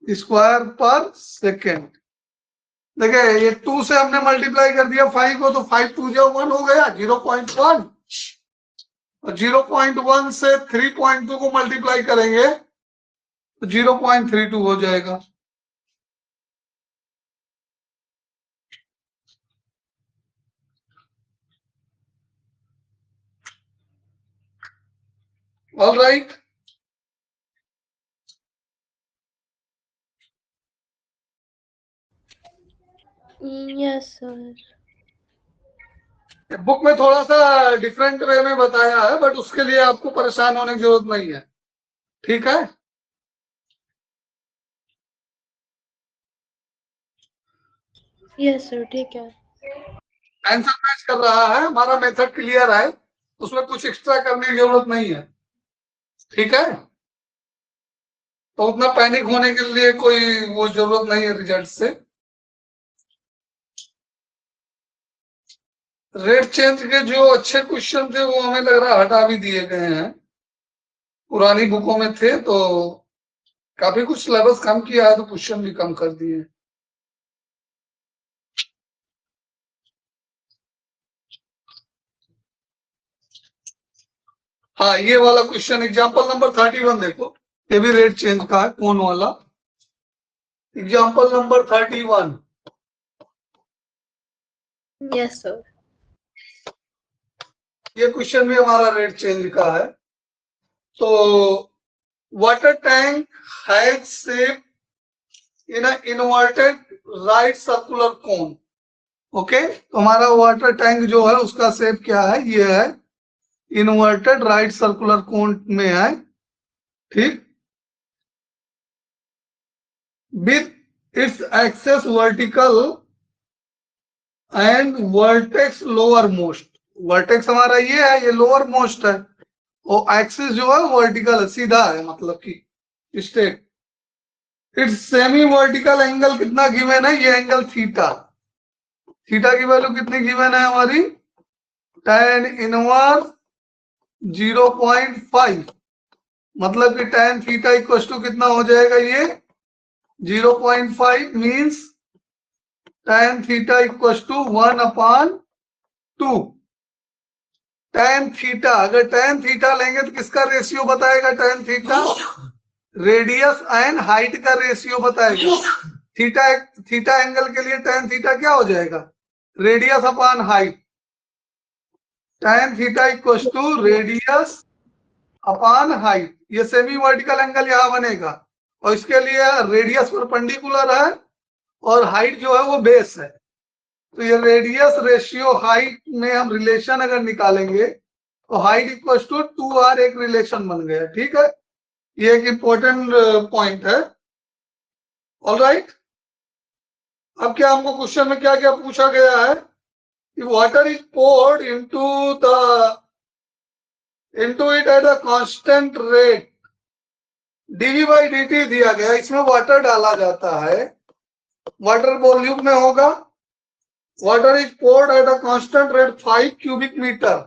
स्क्वायर पर सेकेंड। देखिए ये 2 से हमने मल्टीप्लाई कर दिया 5 को, तो 5 2 जो 1 हो गया 0.1, और 0.1 से 3.2 को मल्टीप्लाई करेंगे तो 0.32 हो जाएगा। All right, yes sir. Book में थोड़ा सा डिफरेंट वे में बताया है, बट उसके लिए आपको परेशान होने की जरूरत नहीं है, ठीक है। यस सर, ठीक है। आंसर मैच कर रहा है, हमारा मेथड क्लियर है, उसमें कुछ एक्स्ट्रा करने की जरूरत नहीं है, ठीक है। तो उतना पैनिक होने के लिए कोई वो जरूरत नहीं है रिजल्ट से। रेट चेंज के जो अच्छे क्वेश्चन थे वो हमें लग रहा है हटा भी दिए गए हैं, पुरानी बुकों में थे तो काफी कुछ सिलेबस कम किया है तो क्वेश्चन भी कम कर दिए। हाँ ये वाला क्वेश्चन एग्जांपल नंबर 31 देखो, ये भी रेट चेंज का है, कौन वाला, एग्जांपल नंबर 31। Yes sir. ये क्वेश्चन भी हमारा रेट चेंज का है। तो water tank has shape in inverted right circular cone. Okay, तो हमारा वाटर टैंक जो है उसका शेप क्या है, ये है इनवर्टेड राइट सर्कुलर कोन में है, ठीक। With its axis vertical and vertex lower most. Vertex हमारा ये है, ये लोअर मोस्ट है, और एक्सिस जो है वर्टिकल है, सीधा है, मतलब कि straight. It's semi vertical angle कितना गिवन है, ये एंगल थीटा। थीटा की वैल्यू कितनी गिवन है हमारी, tan इनवर्स 0.5, मतलब कि tan थीटा इक्वल टू कितना हो जाएगा, ये 0.5 means tan theta equal to 1/2। tan theta, अगर tan थीटा लेंगे तो किसका रेशियो बताएगा, tan theta radius and height का रेशियो बताएगा। थीटा एंगल के लिए tan थीटा क्या हो जाएगा, radius upon height. tan theta equal to radius upon height, ये सेमी वर्टिकल एंगल यहां बनेगा, और इसके लिए रेडियस परपेंडिकुलर है और हाइट जो है वो बेस है। तो ये रेडियस रेशियो हाइट में हम रिलेशन अगर निकालेंगे तो हाइट इक्वल टू 2r एक रिलेशन बन गया, ठीक है। ये एक इंपॉर्टेंट पॉइंट है। ऑल राइट, अब क्या हमको क्वेश्चन में क्या क्या पूछा गया है, water is poured into it at a constant rate, dv by dt दिया गया, इसमें वाटर डाला जाता है, वाटर वॉल्यूम में होगा, water is poured at a constant rate 5 cubic metre,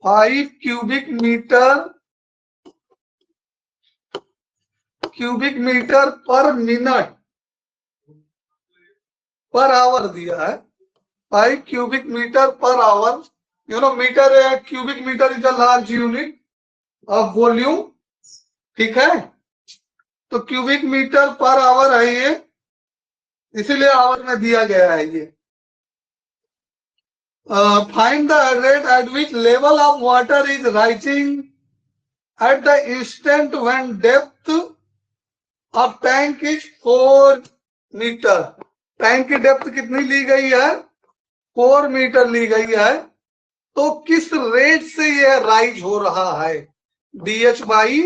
5 cubic metre per minute per hour दिया है, 5 cubic metre per hour. You know metre है, cubic metre is a large unit of volume, ठीक है। तो cubic metre per our है ये, इसीलिए our में दिया गया है ये। find the rate at which level of water is rising at the instant when depth of tank is 4 मीटर। टैंक की डेप्थ कितनी ली गई है? 4 मीटर ली गई है। तो किस रेट से यह राइज हो रहा है? dH by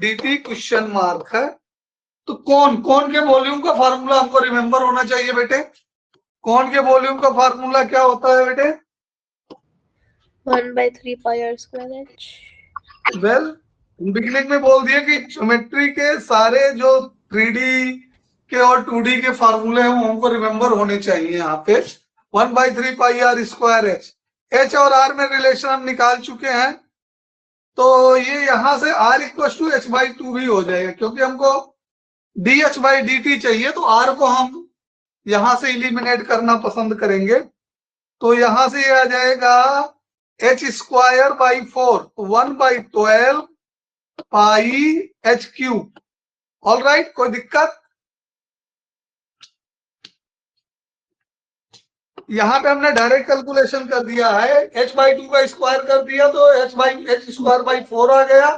dt question mark है। तो कौन के वॉल्यूम का फार्मूला हमको रिमेंबर होना चाहिए बेटे? कौन के वॉल्यूम का फार्मूला क्या होता है बेटे? 1/3 pi R square H. Well beginning में बोल दिया कि ज्योमेट्री के सारे जो 3D के और 2D के फार्मूले हैं वो हमको रिमेंबर होने चाहिए। यहाँ पे 1/3 pi R square H, H और आर में रिलेशन हम निकाल चुके हैं। तो ये यहाँ से r इक्वल टू h/2 भी हो जाएगा, क्योंकि हमको dH बाई dt चाहिए। तो r को हम यहां से इलिमिनेट करना पसंद करेंगे। तो यहां से ये आ जाएगा h square by 4, 1/12 pi h cube. All right, कोई दिक्कत? यहाँ पे हमने डायरेक्ट कैलकुलेशन कर दिया है। h/2 का स्क्वायर कर दिया तो h स्क्वायर बाई 4 आ गया।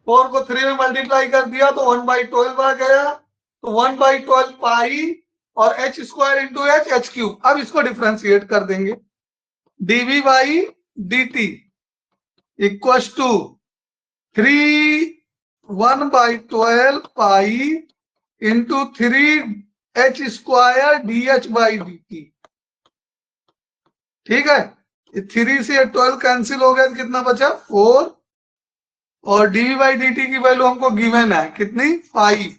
4 को 3 में मल्टीप्लाई कर दिया तो 1/12 आ गया। तो 1/12 पाई और h स्क्वायर इंटू h क्यूब। अब इसको डिफ्रेंशिएट कर देंगे। dv by dt equal to 1/12 pi into 3h square dH by dt। ठीक है, 3 से 12 कैंसिल हो गया तो कितना बचा? 4। और dv बाई dt की वैल्यू हमको गिवन है कितनी? 5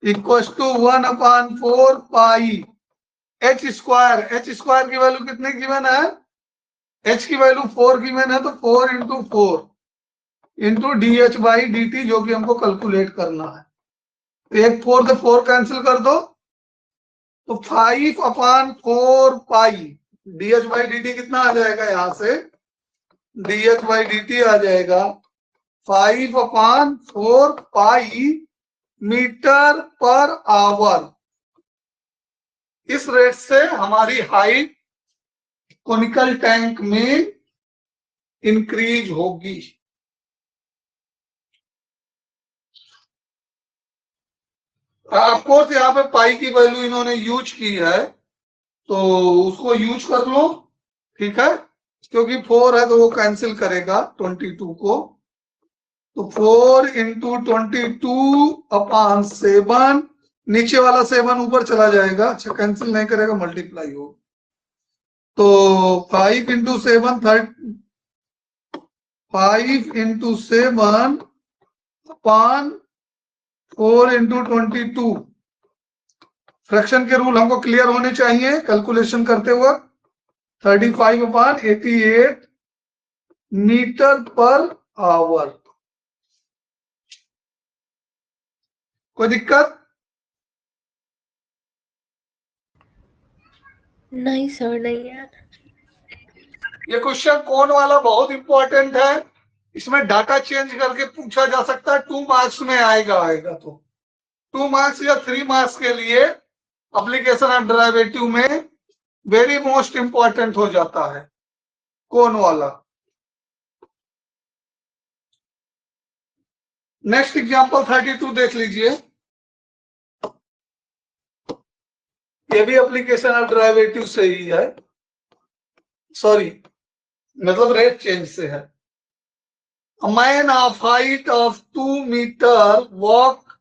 equal to 1/4 pi h square की वैल्यू कितनी गिवन है? h की वैल्यू 4 गिवन है, तो 4 into 4 into dH by dt जो कि हमको कैलकुलेट करना है। तो एक 4 से 4 कैंसिल कर दो तो 5/4 पाई dH बाई dt कितना आ जाएगा? यहां से dH बाई dt आ जाएगा 5/4 पाई मीटर पर आवर। इस रेट से हमारी हाइट कोनिकल टैंक में इंक्रीज होगी। ऑफकोर्स यहाँ पे पाई की वैल्यू इन्होंने यूज की है तो उसको यूज कर लो, ठीक है, क्योंकि 4 है तो वो कैंसिल करेगा 22 को। तो 4 इंटू 22/7, नीचे वाला 7 ऊपर चला जाएगा। अच्छा, कैंसिल नहीं करेगा, मल्टीप्लाई हो। तो 5 इंटू 7 5 इंटू 7 अपान 4 इंटू 22। फ्रैक्शन के रूल हमको क्लियर होने चाहिए कैलकुलेशन करते वक्त। 35/88 मीटर पर आवर। कोई दिक्कत? नहीं सर, नहीं है। ये क्वेश्चन कौन वाला बहुत इंपॉर्टेंट है। इसमें डाटा चेंज करके पूछा जा सकता है। 2 मार्क्स में आएगा तो 2 मार्क्स या 3 मार्क्स के लिए एप्लीकेशन ऑफ डेरिवेटिव में वेरी मोस्ट इंपॉर्टेंट हो जाता है कौन वाला। नेक्स्ट एग्जांपल 32 देख लीजिए। ये भी एप्लीकेशन ऑफ डेरिवेटिव से ही है, सॉरी मतलब रेट चेंज से है। A man of height of 2 meter walk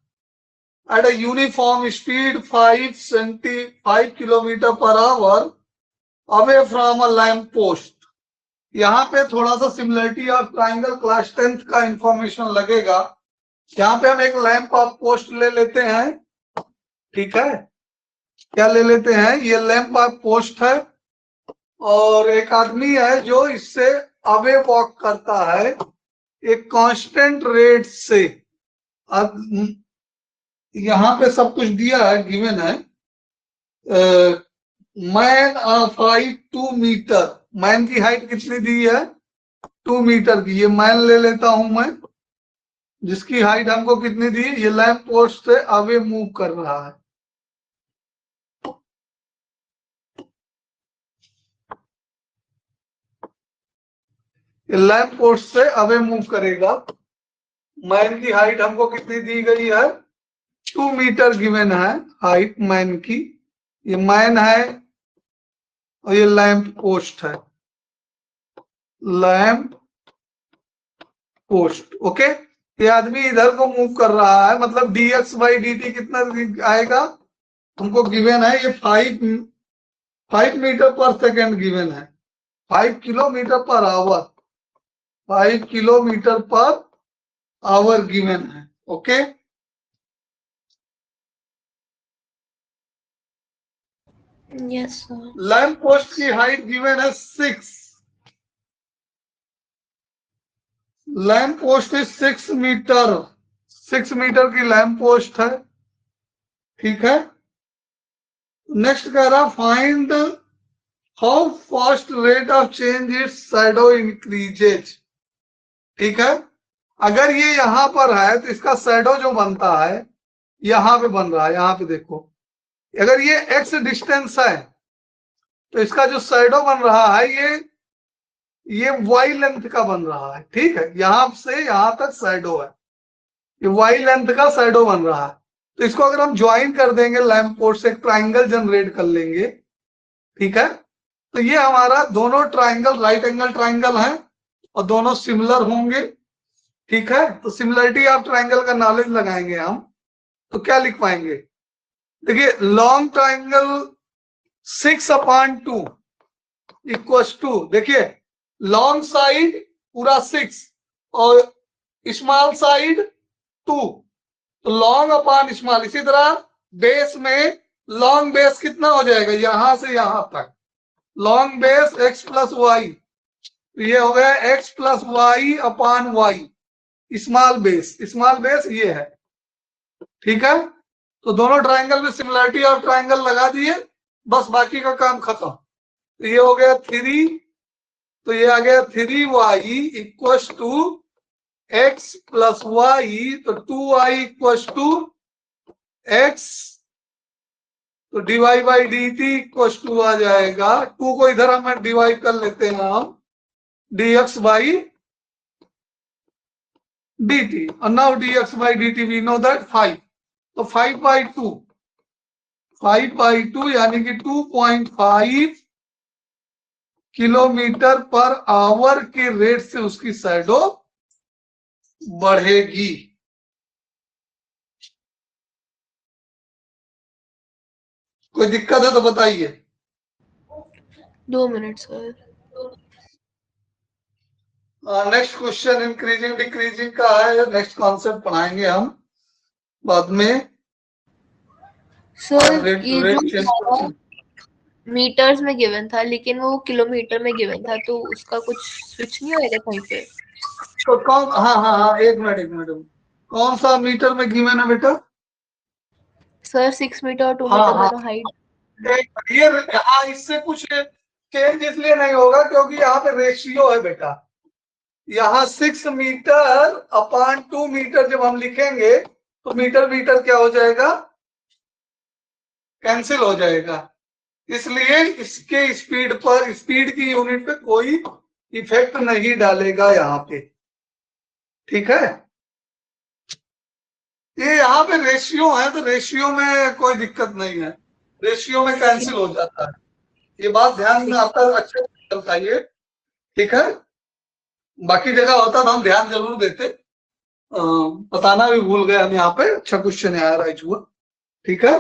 at a uniform speed 5 kilometre per our away from a lamp post। यहाँ पे थोड़ा सा similarity of triangle class 10th का इंफॉर्मेशन लगेगा। यहाँ पे हम एक लैंप ऑफ पोस्ट ले लेते हैं, ठीक है, क्या ले लेते हैं? ये लैंप ऑफ पोस्ट है और एक आदमी है जो इससे अवे वॉक करता है एक कांस्टेंट रेट से। अब यहाँ पे सब कुछ दिया है, गिवन है। Man of height 2 metre, man की हाइट कितनी दी है? 2 मीटर की। ये मैन ले लेता हूं मैं, जिसकी हाइट हमको कितनी दी? ये लैंप पोस्ट से अवे मूव कर रहा है। ये लैंप पोस्ट से अवे मूव करेगा। मैन की हाइट हमको कितनी दी गई है, 2 मीटर गिवन है हाइट मैन की। ये मैन है और ये लैंप पोस्ट है, लैंप पोस्ट। ओके, ये आदमी इधर को मूव कर रहा है, मतलब dx/dt कितना आएगा हमको गिवन है, ये 5 मीटर पर सेकेंड गिवन है, 5 kilometre per hour, 5 kilometre per hour given है। Okay, yes sir. Lamp post की हाइट गिवन है 6, lamp post is 6 metre, 6 metre की लैंप पोस्ट है। ठीक है, नेक्स्ट कह रहा find how fast rate of change its shadow increases. ठीक है, अगर ये यहां पर है तो इसका शैडो जो बनता है यहां पे बन रहा है, यहां पे देखो, अगर ये x डिस्टेंस है तो इसका जो शैडो बन रहा है ये y लेंथ का बन रहा है। ठीक है, यहां से यहां तक शैडो है, ये y लेंथ का शैडो बन रहा है। तो इसको अगर हम ज्वाइन कर देंगे लैंप पोस्ट से, एक ट्राइंगल जनरेट कर लेंगे। ठीक है, तो ये हमारा दोनों ट्राइंगल राइट एंगल ट्राइंगल है और दोनों सिमिलर होंगे। ठीक है, तो सिमिलरिटी ऑफ ट्राइंगल का नॉलेज लगाएंगे हम, तो क्या लिख पाएंगे, देखिए लॉन्ग ट्राइंगल 6/2 इक्वस टू, देखिए लॉन्ग साइड पूरा 6 और स्मॉल साइड 2, तो लॉन्ग अपॉन स्मॉल। इसी तरह बेस में लॉन्ग बेस कितना हो जाएगा, यहां से यहां तक long base x plus y, ये हो गया x plus y upon y. Small base ये है। ठीक है, तो दोनों ट्राइंगल में सिमिलरिटी और ट्राइंगल लगा दिए, बस बाकी का काम खत्म। तो ये हो गया 3, तो ये आ गया 3y equals to x plus y, तो 2y इक्वस टू x, तो dy by D t equals to आ जाएगा, 2 को इधर हम डिवाइड कर लेते हैं हम, dx बाई dt, और now dx by dt we know that 5, तो 5/2, 5/2 यानी कि 2.5 किलोमीटर पर आवर के रेट से उसकी शैडो बढ़ेगी। कोई दिक्कत है तो बताइए। 2 minute sir. Next question increasing decreasing का है, नेक्स्ट कॉन्सेप्ट पढ़ाएंगे हम बाद में। सर रेट ये रेट जो चेंज मीटर्स में गिवन था लेकिन वो किलोमीटर में गिवन था, तो उसका कुछ स्विच नहीं होएगा कहीं पे? तो कौन, हाँ हाँ हाँ, एक मिनट, कौन सा मीटर में गिवन है बेटा? सर 6 मीटर और 2 हाँ मीटर हाँ, दोनों हाइट। ये हाँ, इससे कुछ चेंज इसलिए नहीं होगा क्योंकि यहाँ पे रेशियो है बेटा। यहाँ 6 मीटर अपॉन 2 मीटर जब हम लिखेंगे तो मीटर मीटर क्या हो जाएगा, कैंसिल हो जाएगा। इसलिए इसके स्पीड पर, स्पीड की यूनिट पे कोई इफेक्ट नहीं डालेगा यहाँ पे। ठीक है, ये यहाँ पे रेशियो है तो रेशियो में कोई दिक्कत नहीं है, रेशियो में कैंसिल हो जाता है। ये बात ध्यान में आपका अच्छे से चलता है ये। ठीक है, बाकी जगह होता तो हम ध्यान जरूर देते, बताना भी भूल गए हम यहाँ पे। अच्छा क्वेश्चन आया राइट हुआ। ठीक है,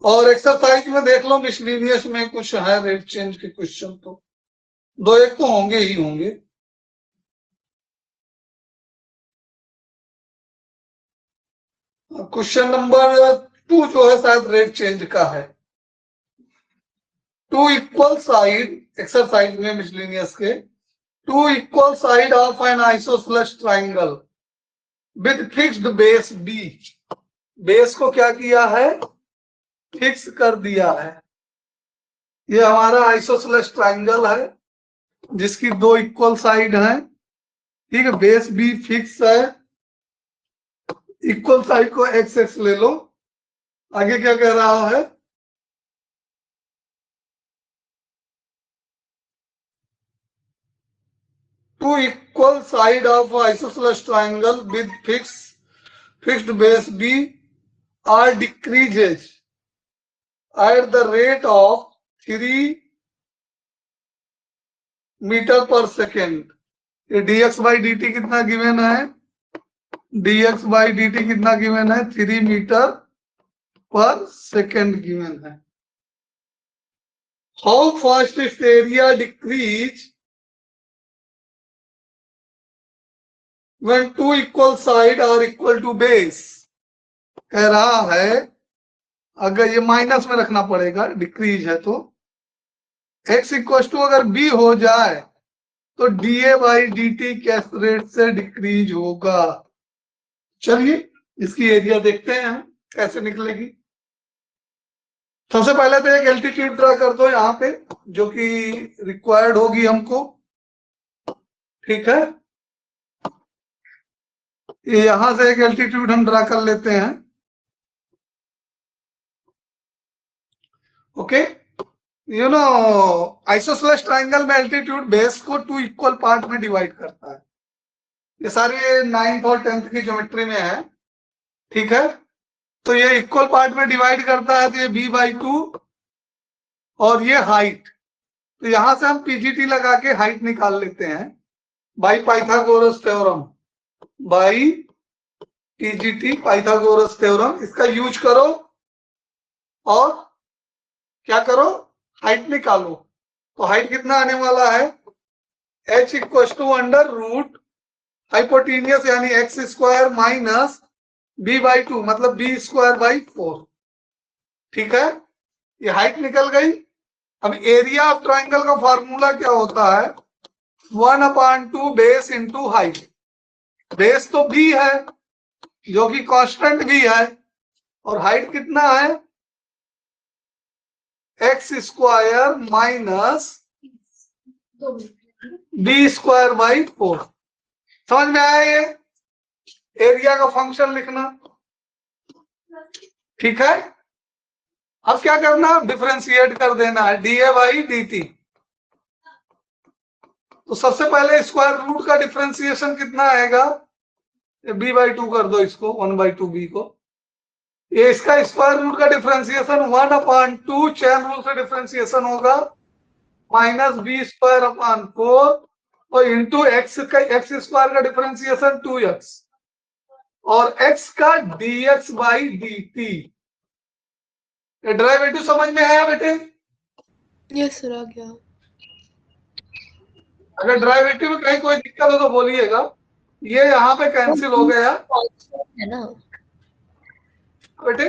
और एक्सरसाइज में देख लो मिसलिनियस में कुछ है रेट चेंज के क्वेश्चन, तो 2-1 तो होंगे ही होंगे। क्वेश्चन नंबर 2 जो है शायद रेट चेंज का है। 2 इक्वल साइड, एक्सरसाइज में मिसलिनियस के 2 equal side of an isosceles triangle with fixed base b. Base को क्या किया है, फिक्स कर दिया है। ये हमारा आइसोसेलेस ट्राइंगल है जिसकी 2 इक्वल साइड है। ठीक है, बेस बी फिक्स है, इक्वल साइड को एक्स एक्स ले लो। आगे क्या कह रहा है, two equal side of isosceles triangle with fixed base B are decreases at the rate of 3 metre per second. ये dx by dt कितना गिवन है? dx by dt कितना गिवन है? 3 मीटर पर सेकेंड गिवन है। How fast इस area decrease when two equal side are equal to base। कह रहा है अगर ये माइनस में रखना पड़ेगा, डिक्रीज है तो x इक्वल टू अगर b हो जाए तो dA बाई dt किस रेट से डिक्रीज होगा। चलिए इसकी एरिया देखते हैं हम कैसे निकलेगी। सबसे पहले तो एक एल्टीट्यूड ड्रा कर दो यहाँ पे, जो कि रिक्वायर्ड होगी हमको। ठीक है, यहां से एक एल्टीट्यूड हम ड्रा कर लेते हैं। Okay, you know isosceles triangle में एल्टीट्यूड बेस को 2 इक्वल पार्ट में डिवाइड करता है। ये सारे 9th और 10th की ज्योमेट्री में है। ठीक है, तो ये इक्वल पार्ट में डिवाइड करता है, तो ये b/2 और ये हाइट। तो यहां से हम पीजीटी लगा के हाइट निकाल लेते हैं by Pythagoras theorem, by PGT Pythagoras theorem. इसका यूज करो और क्या करो, हाइट निकालो। तो हाइट कितना आने वाला है? h equal to under root hypotenuse यानी एक्स स्क्वायर माइनस b/2 मतलब b²/4। ठीक है, ये हाइट निकल गई। अब एरिया ऑफ ट्राइंगल का फॉर्मूला क्या होता है? 1/2 बेस इंटू हाइट। बेस तो b है जो कि कांस्टेंट भी है, और हाइट कितना है? x² minus b²/4। समझ में आया ये एरिया का फंक्शन लिखना? ठीक है, अब क्या करना, डिफरेंशिएट कर देना है dA/dt। तो सबसे पहले स्क्वायर रूट का डिफरेंशिएशन कितना आएगा? b/2 कर दो इसको, 1/2b को। ये इसका स्क्वायर रूट का डिफरेंशिएशन 1/2 चैन रूल से डिफरेंशिएशन होगा माइनस b²/4 और इंटू एक्स का, x² का डिफरेंशिएशन 2x और x का dx/dt। डेरिवेटिव समझ में आया बेटे? यस सर, आ गया। अगर डेरिवेटिव में कहीं कोई दिक्कत हो तो बोलिएगा। ये यहाँ पे कैंसिल हो गया है ना बेटे?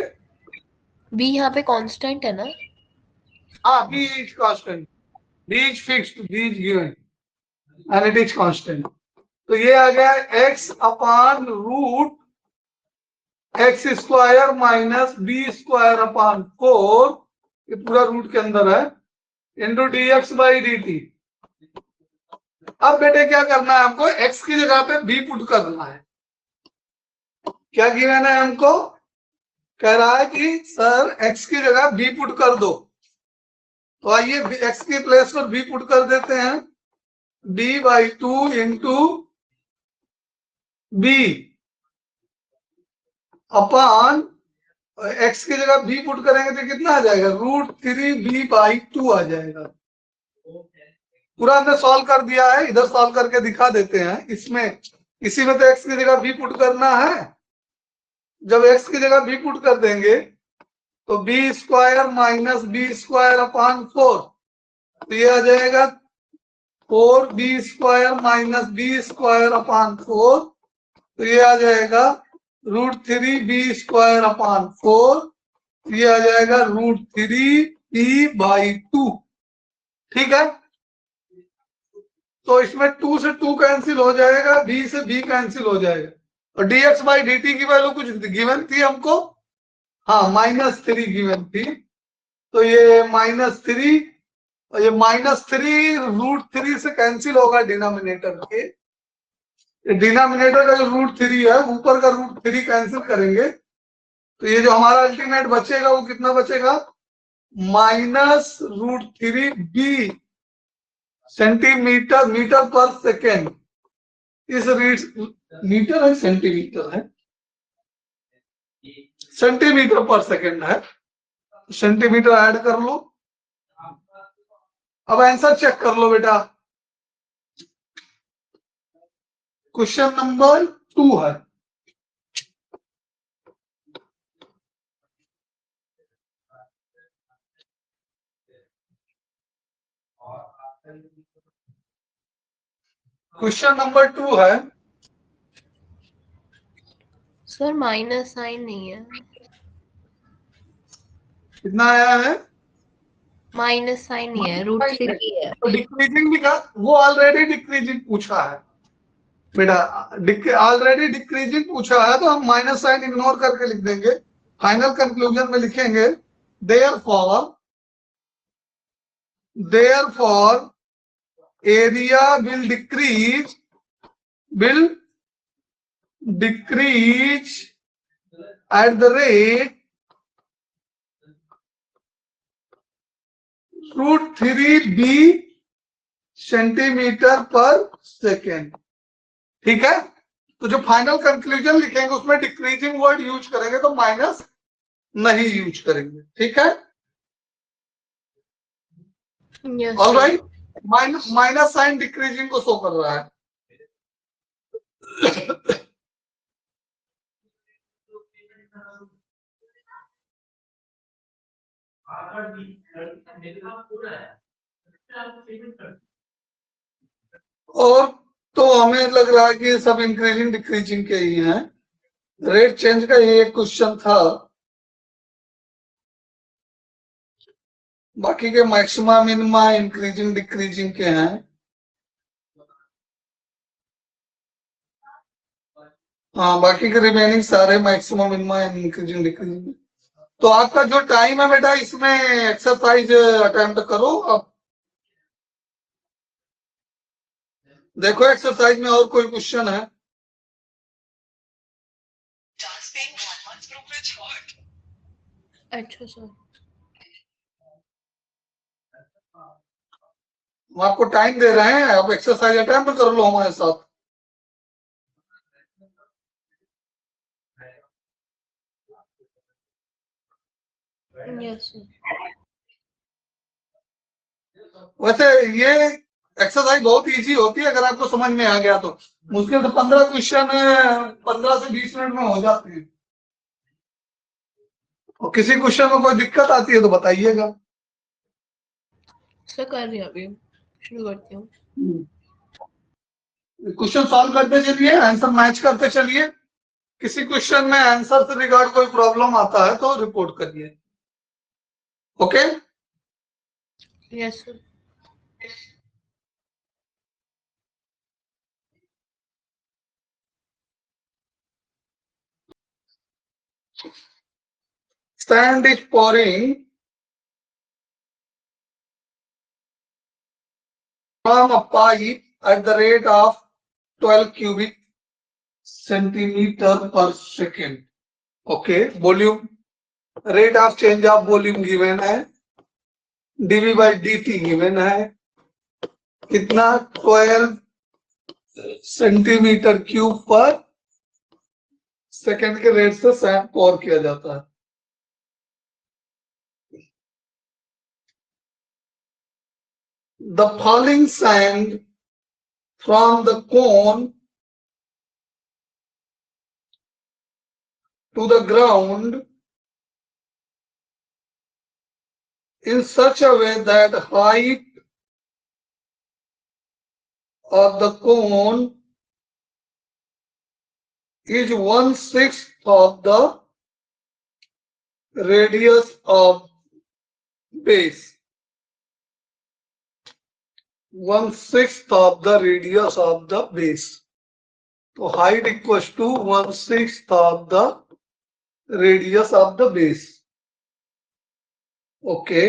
b यहाँ पे कांस्टेंट है ना? हाँ, b is constant, b is fixed, b is given and it is constant. तो ये आ गया x/रूट x² माइनस b²/4, ये पूरा रूट के अंदर है, इंटू dx/dt। अब बेटे क्या करना है हमको? x की जगह पे b पुट करना है। क्या गिवन है हमको? कह रहा है कि सर x की जगह b पुट कर दो। तो आइए x की प्लेस पर b पुट कर देते हैं, b/2 इंटू b अपान x की जगह b पुट करेंगे तो कितना आ जाएगा? √3b/2 आ जाएगा। पूरा हमने सॉल्व कर दिया है, इधर सॉल्व करके दिखा देते हैं। इसमें इसी में तो x की जगह b पुट करना है। जब x की जगह b पुट कर देंगे तो b² माइनस b²/4, तो ये आ जाएगा 4b² माइनस b²/4, तो ये आ जाएगा √3b²/4, ये आ जाएगा √3b/2। ठीक है, तो इसमें 2 से 2 कैंसिल हो जाएगा, b से b कैंसिल हो जाएगा, और dx/dt की वैल्यू कुछ गिवन थी हमको, हाँ -3 गिवन थी। तो ये -3 और ये -3 √3 से कैंसिल होगा डिनोमिनेटर के। डिनोमिनेटर का जो √3 है, ऊपर का √3 कैंसिल करेंगे तो ये जो हमारा अल्टीमेट बचेगा वो कितना बचेगा? -√3b centimetre metre per second. इस रीड मीटर है सेंटीमीटर है, सेंटीमीटर पर सेकंड है, सेंटीमीटर ऐड कर लो। अब आंसर चेक कर लो बेटा, क्वेश्चन नंबर 2 है। क्वेश्चन नंबर 2 है। सर माइनस साइन नहीं है, कितना आया है? माइनस साइन नहीं है, √3 है। तो डिक्रीजिंग लिखा, वो ऑलरेडी डिक्रीजिंग पूछा है बेटा, ऑलरेडी डिक्रीजिंग पूछा है तो हम माइनस साइन इग्नोर करके लिख देंगे। फाइनल कंक्लूजन में लिखेंगे therefore area will decrease at the rate √3b centimetre पर सेकेंड। ठीक है, तो जो फाइनल कंक्लूजन लिखेंगे उसमें डिक्रीजिंग वर्ड यूज करेंगे, तो माइनस नहीं यूज करेंगे। ठीक है, ऑलराइट। माइनस साइन डिक्रीजिंग को शो कर रहा है। और तो हमें लग रहा है कि सब इंक्रीजिंग डिक्रीजिंग के ही हैं। रेट चेंज का ये क्वेश्चन था, बाकी के मैक्सिमा मिनिमा इंक्रीजिंग डिक्रीजिंग के हैं। हाँ, बाकी के रिमेनिंग सारे मैक्सिमम मिनिमा इंक्रीजिंग डिक्रीजिंग। तो आपका जो टाइम है बेटा, इसमें एक्सरसाइज अटेम्प्ट करो। अब देखो एक्सरसाइज में और कोई क्वेश्चन है? अच्छा सर, हम आपको टाइम दे रहे हैं, आप एक्सरसाइज अटेम्प्ट कर लो हमारे साथ। Yes sir. वैसे ये एक्सरसाइज बहुत इजी होती है अगर आपको समझ में आ गया तो। मुश्किल से 15 क्वेश्चन 15 से 20 मिनट में हो जाते हैं। और किसी क्वेश्चन में कोई दिक्कत आती है तो बताइएगा। सर कर रही हूँ, अभी शुरू करती हूँ। क्वेश्चन सॉल्व करते चलिए, आंसर मैच करते चलिए। किसी क्वेश्चन में आंसर से रिगार्ड कोई प्रॉब्लम आता है तो रिपोर्ट करिए। Okay, yes sir. sand is pouring from a pipe at the rate of 12 cubic centimeter per second. Okay, volume, rate of change of volume given है, dV by dt given है, कितना 12 centimetre cube पर second के rate से sand पॉर किया जाता है। The falling sand from the cone to the ground in such a way that height of the cone is 1/6 of the radius of base. 1/6 of the radius of the base. So height equals to 1/6 of the radius of the base. Okay.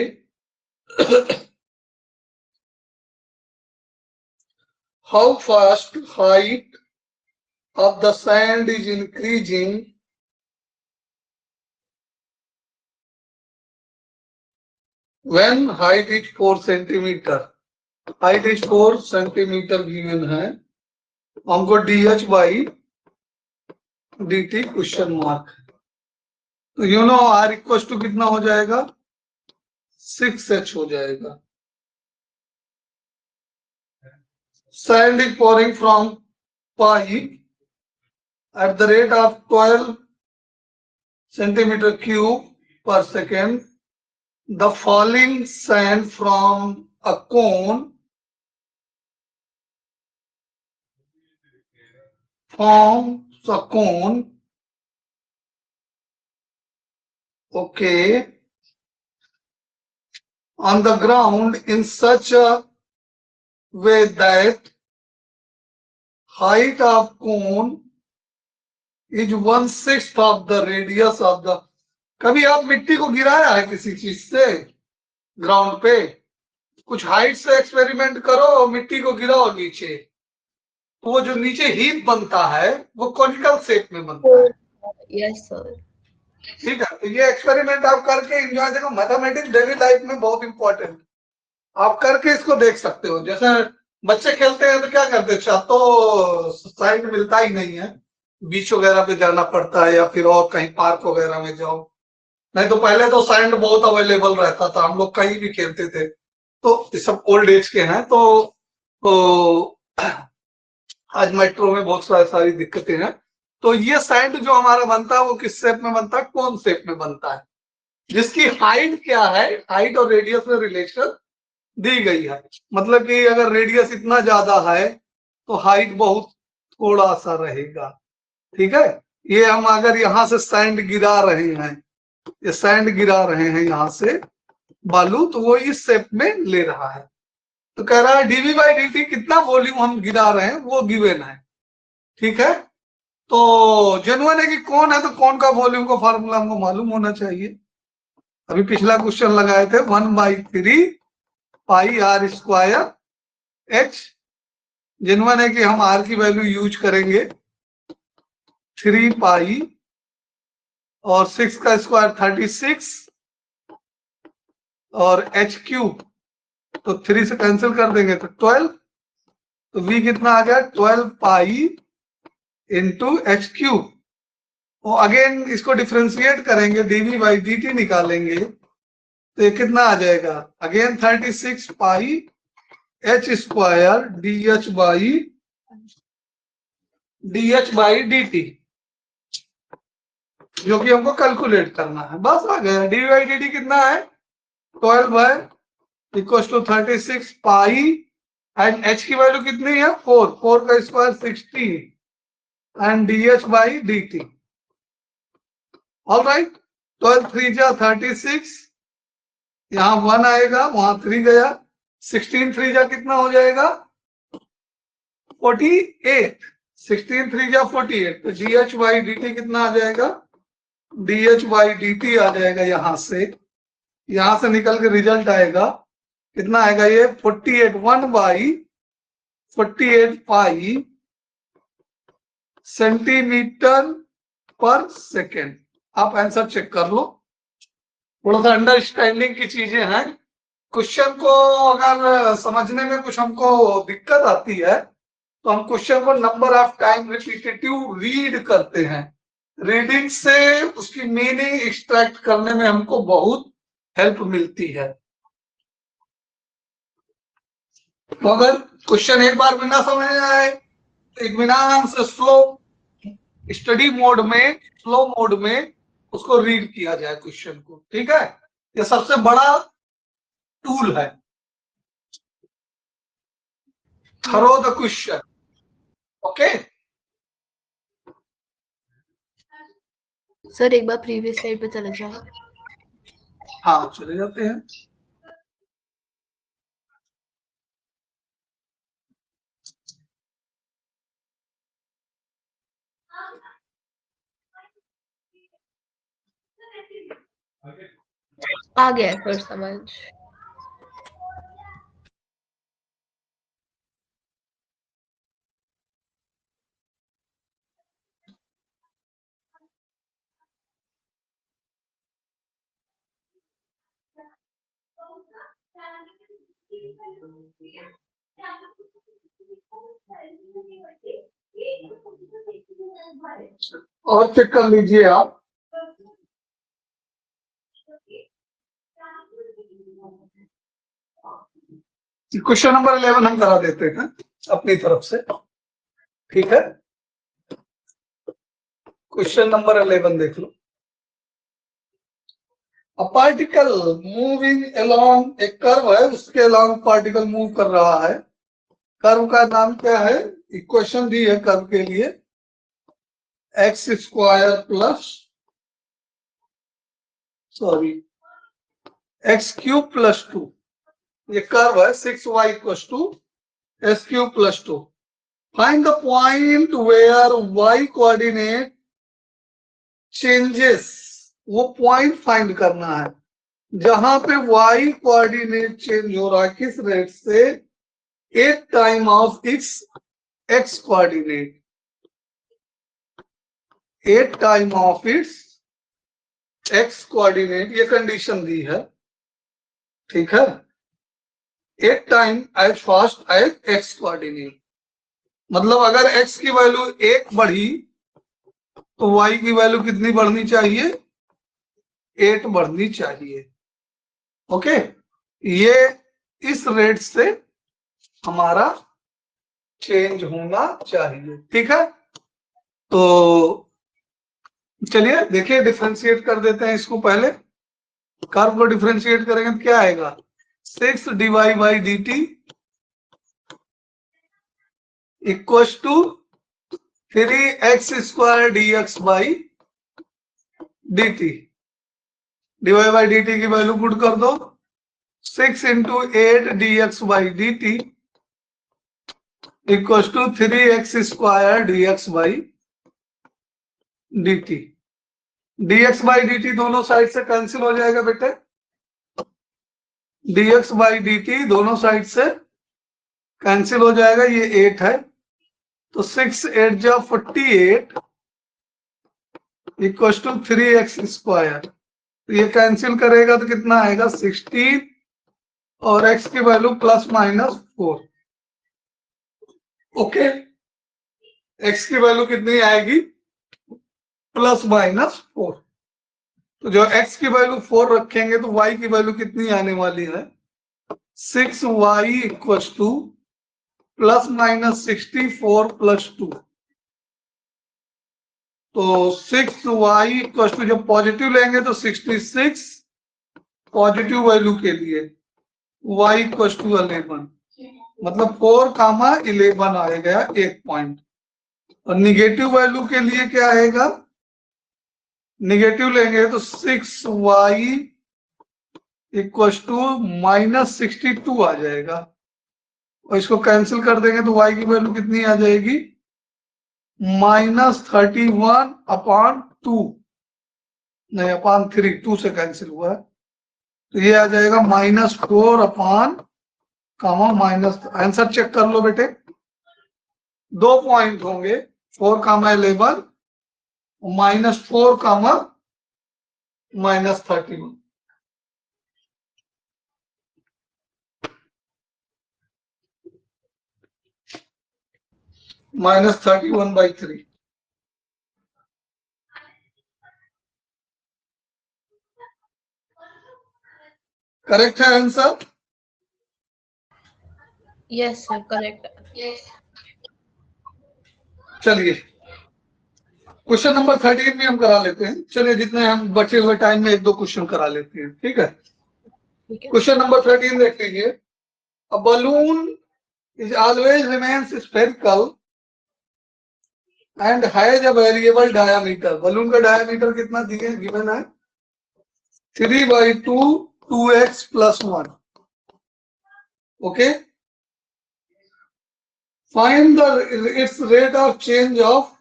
How fast height of the sand is increasing when height is 4 centimeter. Height is 4 centimeter given है, हमको DH by DT question mark. तो you know R equal to कितना हो जाएगा, 6H हो जाएगा। Sand is pouring from pipe at the rate of 12 centimeter cube per second. The falling sand from a cone forms a cone, okay, on the ground in such a way that height of cone is 1/6 of the radius of the। कभी आप मिट्टी को गिराया है किसी चीज से ground पे? कुछ हाइट से एक्सपेरिमेंट करो और मिट्टी को गिराओ नीचे, तो वो जो नीचे हीप बनता है वो कॉनिकल शेप में बनता है। Yes sir. ठीक है, तो ये एक्सपेरिमेंट आप करके एंजॉय देखो। मैथमेटिक्स डेली लाइफ में बहुत इंपॉर्टेंट, आप करके इसको देख सकते हो। जैसे बच्चे खेलते हैं तो क्या करते हैं, चाह तो साइड मिलता ही नहीं है, बीच वगैरह पे जाना पड़ता है या फिर और कहीं पार्क वगैरह में जाओ। नहीं तो पहले तो सैंड बहुत अवेलेबल रहता था, हम लोग कहीं भी खेलते थे। तो ये सब ओल्ड एज के हैं, तो आज मेट्रो में बहुत सारी दिक्कतें हैं। तो ये सैंड जो हमारा बनता है वो किस शेप में बनता है, कौन शेप में बनता है, जिसकी हाइट क्या है, हाइट और रेडियस में रिलेशन दी गई है। मतलब कि अगर रेडियस इतना ज्यादा है तो हाइट बहुत थोड़ा सा रहेगा। ठीक है, ये हम अगर यहाँ से सैंड गिरा रहे हैं, ये सैंड गिरा रहे हैं यहाँ से बालू, तो वो इस शेप में ले रहा है। तो कह रहा है डीवी बाई डी कितना वॉल्यूम हम गिरा रहे हैं वो गिवन है। ठीक है, तो जेन्युइन है कि कौन है, तो कौन का वॉल्यूम का फार्मूला हमको मालूम होना चाहिए। अभी पिछला क्वेश्चन लगाए थे 1/3 पाई R स्क्वायर H। जेन्युइन है कि हम R की वैल्यू यूज करेंगे 3 पाई और 6 का स्क्वायर 36 और H क्यूब, तो 3 से कैंसिल कर देंगे तो 12। तो V कितना आ गया, 12 पाई इंटू H क्यूब। वो अगेन इसको डिफ्रेंशिएट करेंगे, dV बाई dt निकालेंगे तो ये कितना आ जाएगा, again 36 pi H square DH by dt, जो कि हमको कैलकुलेट करना है। बस आ गया। dV बाई dt कितना है, 12 by equal to 36 pi and H की वैल्यू कितनी है, 4 का square 16 and DH by dt। All right, 12 3 जा 36, यहाँ 1 आएगा, वहां 3 गया, 16 3 जा कितना हो जाएगा 48, 16 3 जा 48। तो DH बाई dt कितना आ जाएगा, DH बाई dt आ जाएगा यहां से निकल के रिजल्ट आएगा कितना आएगा, ये 48 1/48 पाई सेंटीमीटर पर सेकेंड। आप आंसर चेक कर लो, थोड़ा सा अंडरस्टैंडिंग की चीजें हैं। क्वेश्चन को अगर समझने में कुछ हमको दिक्कत आती है तो हम क्वेश्चन को number of time repetitive read करते हैं। रीडिंग से उसकी मीनिंग एक्सट्रैक्ट करने में हमको बहुत हेल्प मिलती है। तो अगर क्वेश्चन एक बार बिना समझ में आए तो इत्मीनान से स्लो स्टडी मोड में, स्लो मोड में उसको रीड किया जाए क्वेश्चन को। ठीक है, ये सबसे बड़ा टूल है, thorough the question. Okay, sir एक बार प्रीवियस स्लाइड पे चले जाओ। हाँ चले जाते हैं। आ गया है सर समझ। और चेक कर लीजिए आप। क्वेश्चन नंबर 11 हम करा देते हैं अपनी तरफ से, ठीक है। क्वेश्चन नंबर 11 देख लो। अ पार्टिकल मूविंग अलोंग, एक कर्व है, उसके अलोंग पार्टिकल मूव कर रहा है। कर्व का नाम क्या है? इक्वेशन दी है कर्व के लिए, x square plus x cube plus 2। ये कर्व है 6y equals to s cube plus 2। Find the point where y coordinate changes. वो पॉइंट फाइंड करना है जहां पे y कोऑर्डिनेट चेंज हो रहा है, किस रेट से? At time of its x coordinate, at time of its x coordinate. ये कंडीशन दी है, ठीक है। At time as fast as x coordinate, मतलब अगर x की वैल्यू 1 बढ़ी तो y की वैल्यू कितनी बढ़नी चाहिए? 8 बढ़नी चाहिए। ओके, ये इस रेट से हमारा चेंज होना चाहिए, ठीक है। तो चलिए देखिए, डिफरेंशिएट कर देते हैं इसको। पहले कर्व को डिफरेंशिएट करेंगे तो क्या आएगा? 6 d y by D t equals to 3x square d x by D t. D y by D t की वैल्यू पुट कर दो, 6 into 8 d x by D t equals to 3x square d x by D t. dx by D t दोनों side से cancel हो जाएगा बेटे। dx by D t दोनों side से कैंसिल हो जाएगा। ये 8 है तो 6 8 जा 48 इक्वल्स टू 3x स्क्वायर। तो ये कैंसिल करेगा तो कितना आएगा? 16 और x की value plus minus 4। Okay, x की वैल्यू कितनी आएगी? Plus minus 4। तो जो x की वैल्यू 4 रखेंगे तो y की वैल्यू कितनी आने वाली है? 6y equals two plus minus 64 plus 2। तो 6y इक्वल्स टू, जब पॉजिटिव लेंगे तो 66 पॉजिटिव वैल्यू के लिए, y इक्वल्स टू 11, मतलब 4, 11 आएगा एक पॉइंट। और निगेटिव वैल्यू के लिए क्या आएगा? निगेटिव लेंगे तो 6y इक्वल्स टू माइनस 62 आ जाएगा। और इसको कैंसिल कर देंगे तो y की वैल्यू कितनी आ जाएगी? -31 अपॉन 2, नहीं अपॉन 3, 2 से कैंसिल हुआ है तो ये आ जाएगा -4 upon comma minus. Answer check कर लो बेटे, 2 पॉइंट होंगे, 4, 11 -4, -31। -31/3। करेक्ट है आंसर? Yes sir, correct. चलिए क्वेश्चन नंबर 13 भी हम करा लेते हैं। चलिए जितने हम बचे हुए टाइम में 1-2 क्वेश्चन करा लेते हैं, ठीक है। क्वेश्चन नंबर 13 देख लीजिए। A balloon is always remains spherical and has a variable diameter. Balloon का डायामीटर कितना दिए गिवन है? 3/2 2x + 1। Okay, find the its rate of change of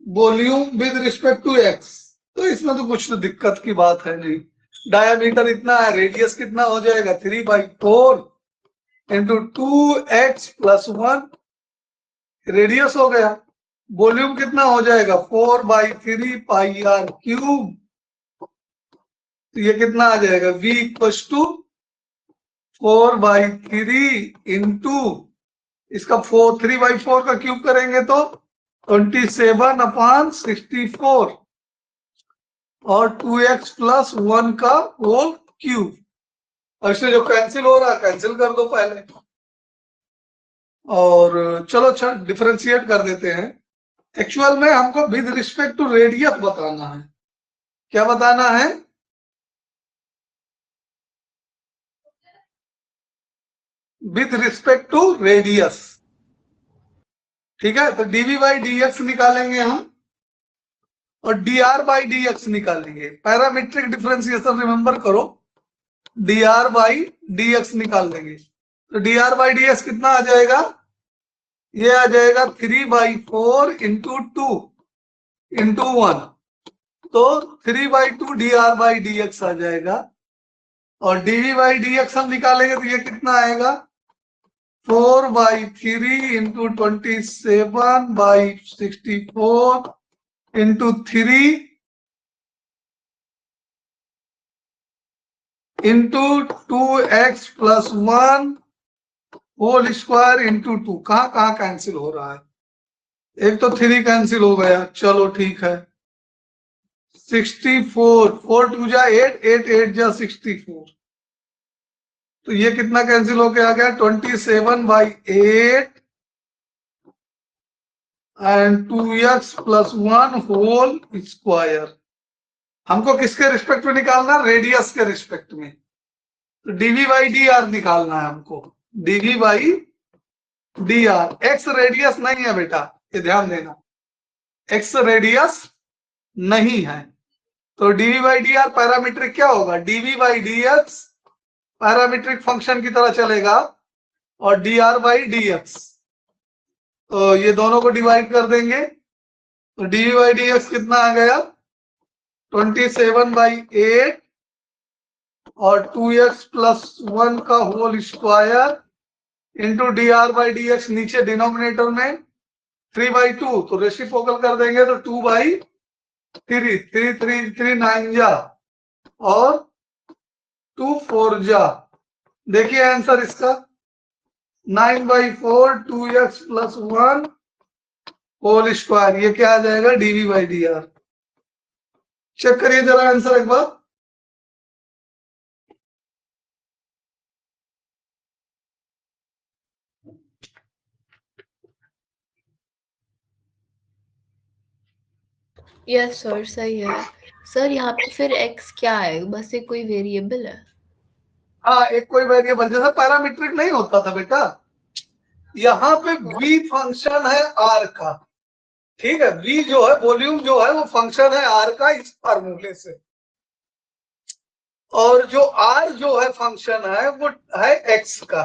volume with respect to x। तो इसमें तो कुछ तो दिक्कत की बात है नहीं। डायामीटर इतना है, रेडियस कितना हो जाएगा? 3/4 इंटू 2x + 1 रेडियस हो गया। वॉल्यूम कितना हो जाएगा? 4/3 πr³। तो ये कितना आ जाएगा? v इक्वल्स टू 4/3 इंटू इसका 3/4 का क्यूब करेंगे तो 27/64 और 2x + 1 का होल क्यूब। और इससे जो कैंसिल हो रहा है कैंसिल कर दो पहले, और चलो अच्छा डिफरेंशिएट कर देते हैं। एक्चुअल में हमको विद रिस्पेक्ट टू रेडियस बताना है। क्या बताना है? With respect to radius. ठीक है, तो dv/dx निकालेंगे हम और dr/dx निकालेंगे। पैरामीट्रिक डिफरेंशिएशन रिमेंबर करो, dr/dx निकाल लेंगे। तो dr/dx कितना आ जाएगा? ये आ जाएगा 3/4 × 2 × 1, तो 3/2 dr/dx आ जाएगा। और dv/dx हम निकालेंगे तो ये कितना आएगा? 4/3 × 27/64 × 3 × 2x + 1 होल स्क्वायर × 2। कहाँ कैंसिल हो रहा है? एक तो 3 कैंसिल हो गया, चलो ठीक है। 64, 4 2 जा 8, 8 8 जा 64, तो ये कितना कैंसिल होके आ गया? 27/8 एंड 2x + 1 होल स्क्वायर। हमको किसके रिस्पेक्ट में निकालना? रेडियस के रिस्पेक्ट में। तो dv/dr निकालना है हमको। dv/dr, x रेडियस नहीं है बेटा, ये ध्यान देना, x रेडियस नहीं है। तो dv/dr पैरामीट्रिक क्या होगा? dv/dx पैरामीट्रिक फंक्शन की तरह चलेगा और dr/dx, तो ये दोनों को डिवाइड कर देंगे तो dv/dx कितना आ गया? 27/8 और 2x + 1 का होल स्क्वायर इंटू dr/dx, नीचे डिनोमिनेटर में 3/2, तो रेसिप्रोकल कर देंगे तो 2/3, 3 3 3 9 जा और 2 4 जा। देखिए आंसर इसका 9/4 2x + 1 होल स्क्वायर, ये क्या आ जाएगा? dv/dr। चेक करिए जरा आंसर एक बार। यस सर, सही है सर। यहाँ पे फिर x क्या है? बस एक कोई वेरिएबल है? हाँ, एक कोई वेरिएबल, जैसे पैरामीट्रिक नहीं होता था बेटा, यहाँ पे v फंक्शन है r का। ठीक है, v जो है वॉल्यूम जो है वो फंक्शन है r का इस फार्मूले से, और जो r जो है फंक्शन है वो है x का।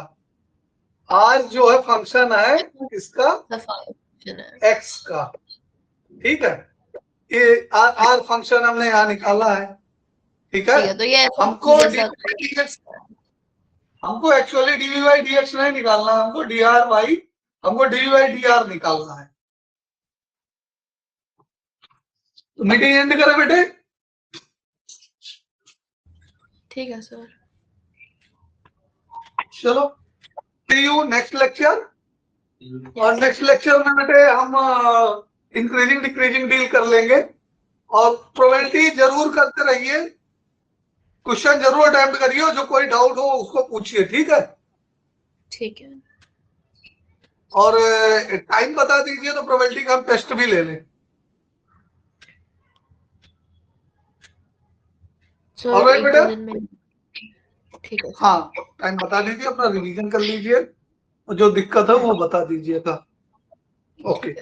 r जो है फंक्शन है इसका x का। ठीक है, ये r फंक्शन हमने यहाँ निकाला है। ठीक है, तो ये हमको एक्चुअली dv/dx नहीं निकालना, हमको dv/dr निकालना है। तो मीटिंग एंड करें बेटे? ठीक है सर, चलो सी यू नेक्स्ट लेक्चर। और नेक्स्ट लेक्चर में बेटे हम इंक्रीजिंग डिक्रीजिंग डील कर लेंगे, और प्रोबेबिलिटी जरूर करते रहिए, क्वेश्चन जरूर अटेम्प्ट करिए, जो कोई डाउट हो उसको पूछिए। ठीक है? ठीक है। और टाइम बता दीजिए तो प्रोबेबिलिटी का हम टेस्ट भी ले लें। सर एक दो दिन में। ठीक है। हाँ, टाइम बता दीजिए, अपना रिवीजन कर लीजिए, और जो दिक्कत है वो बता दीजिएगा। ओके।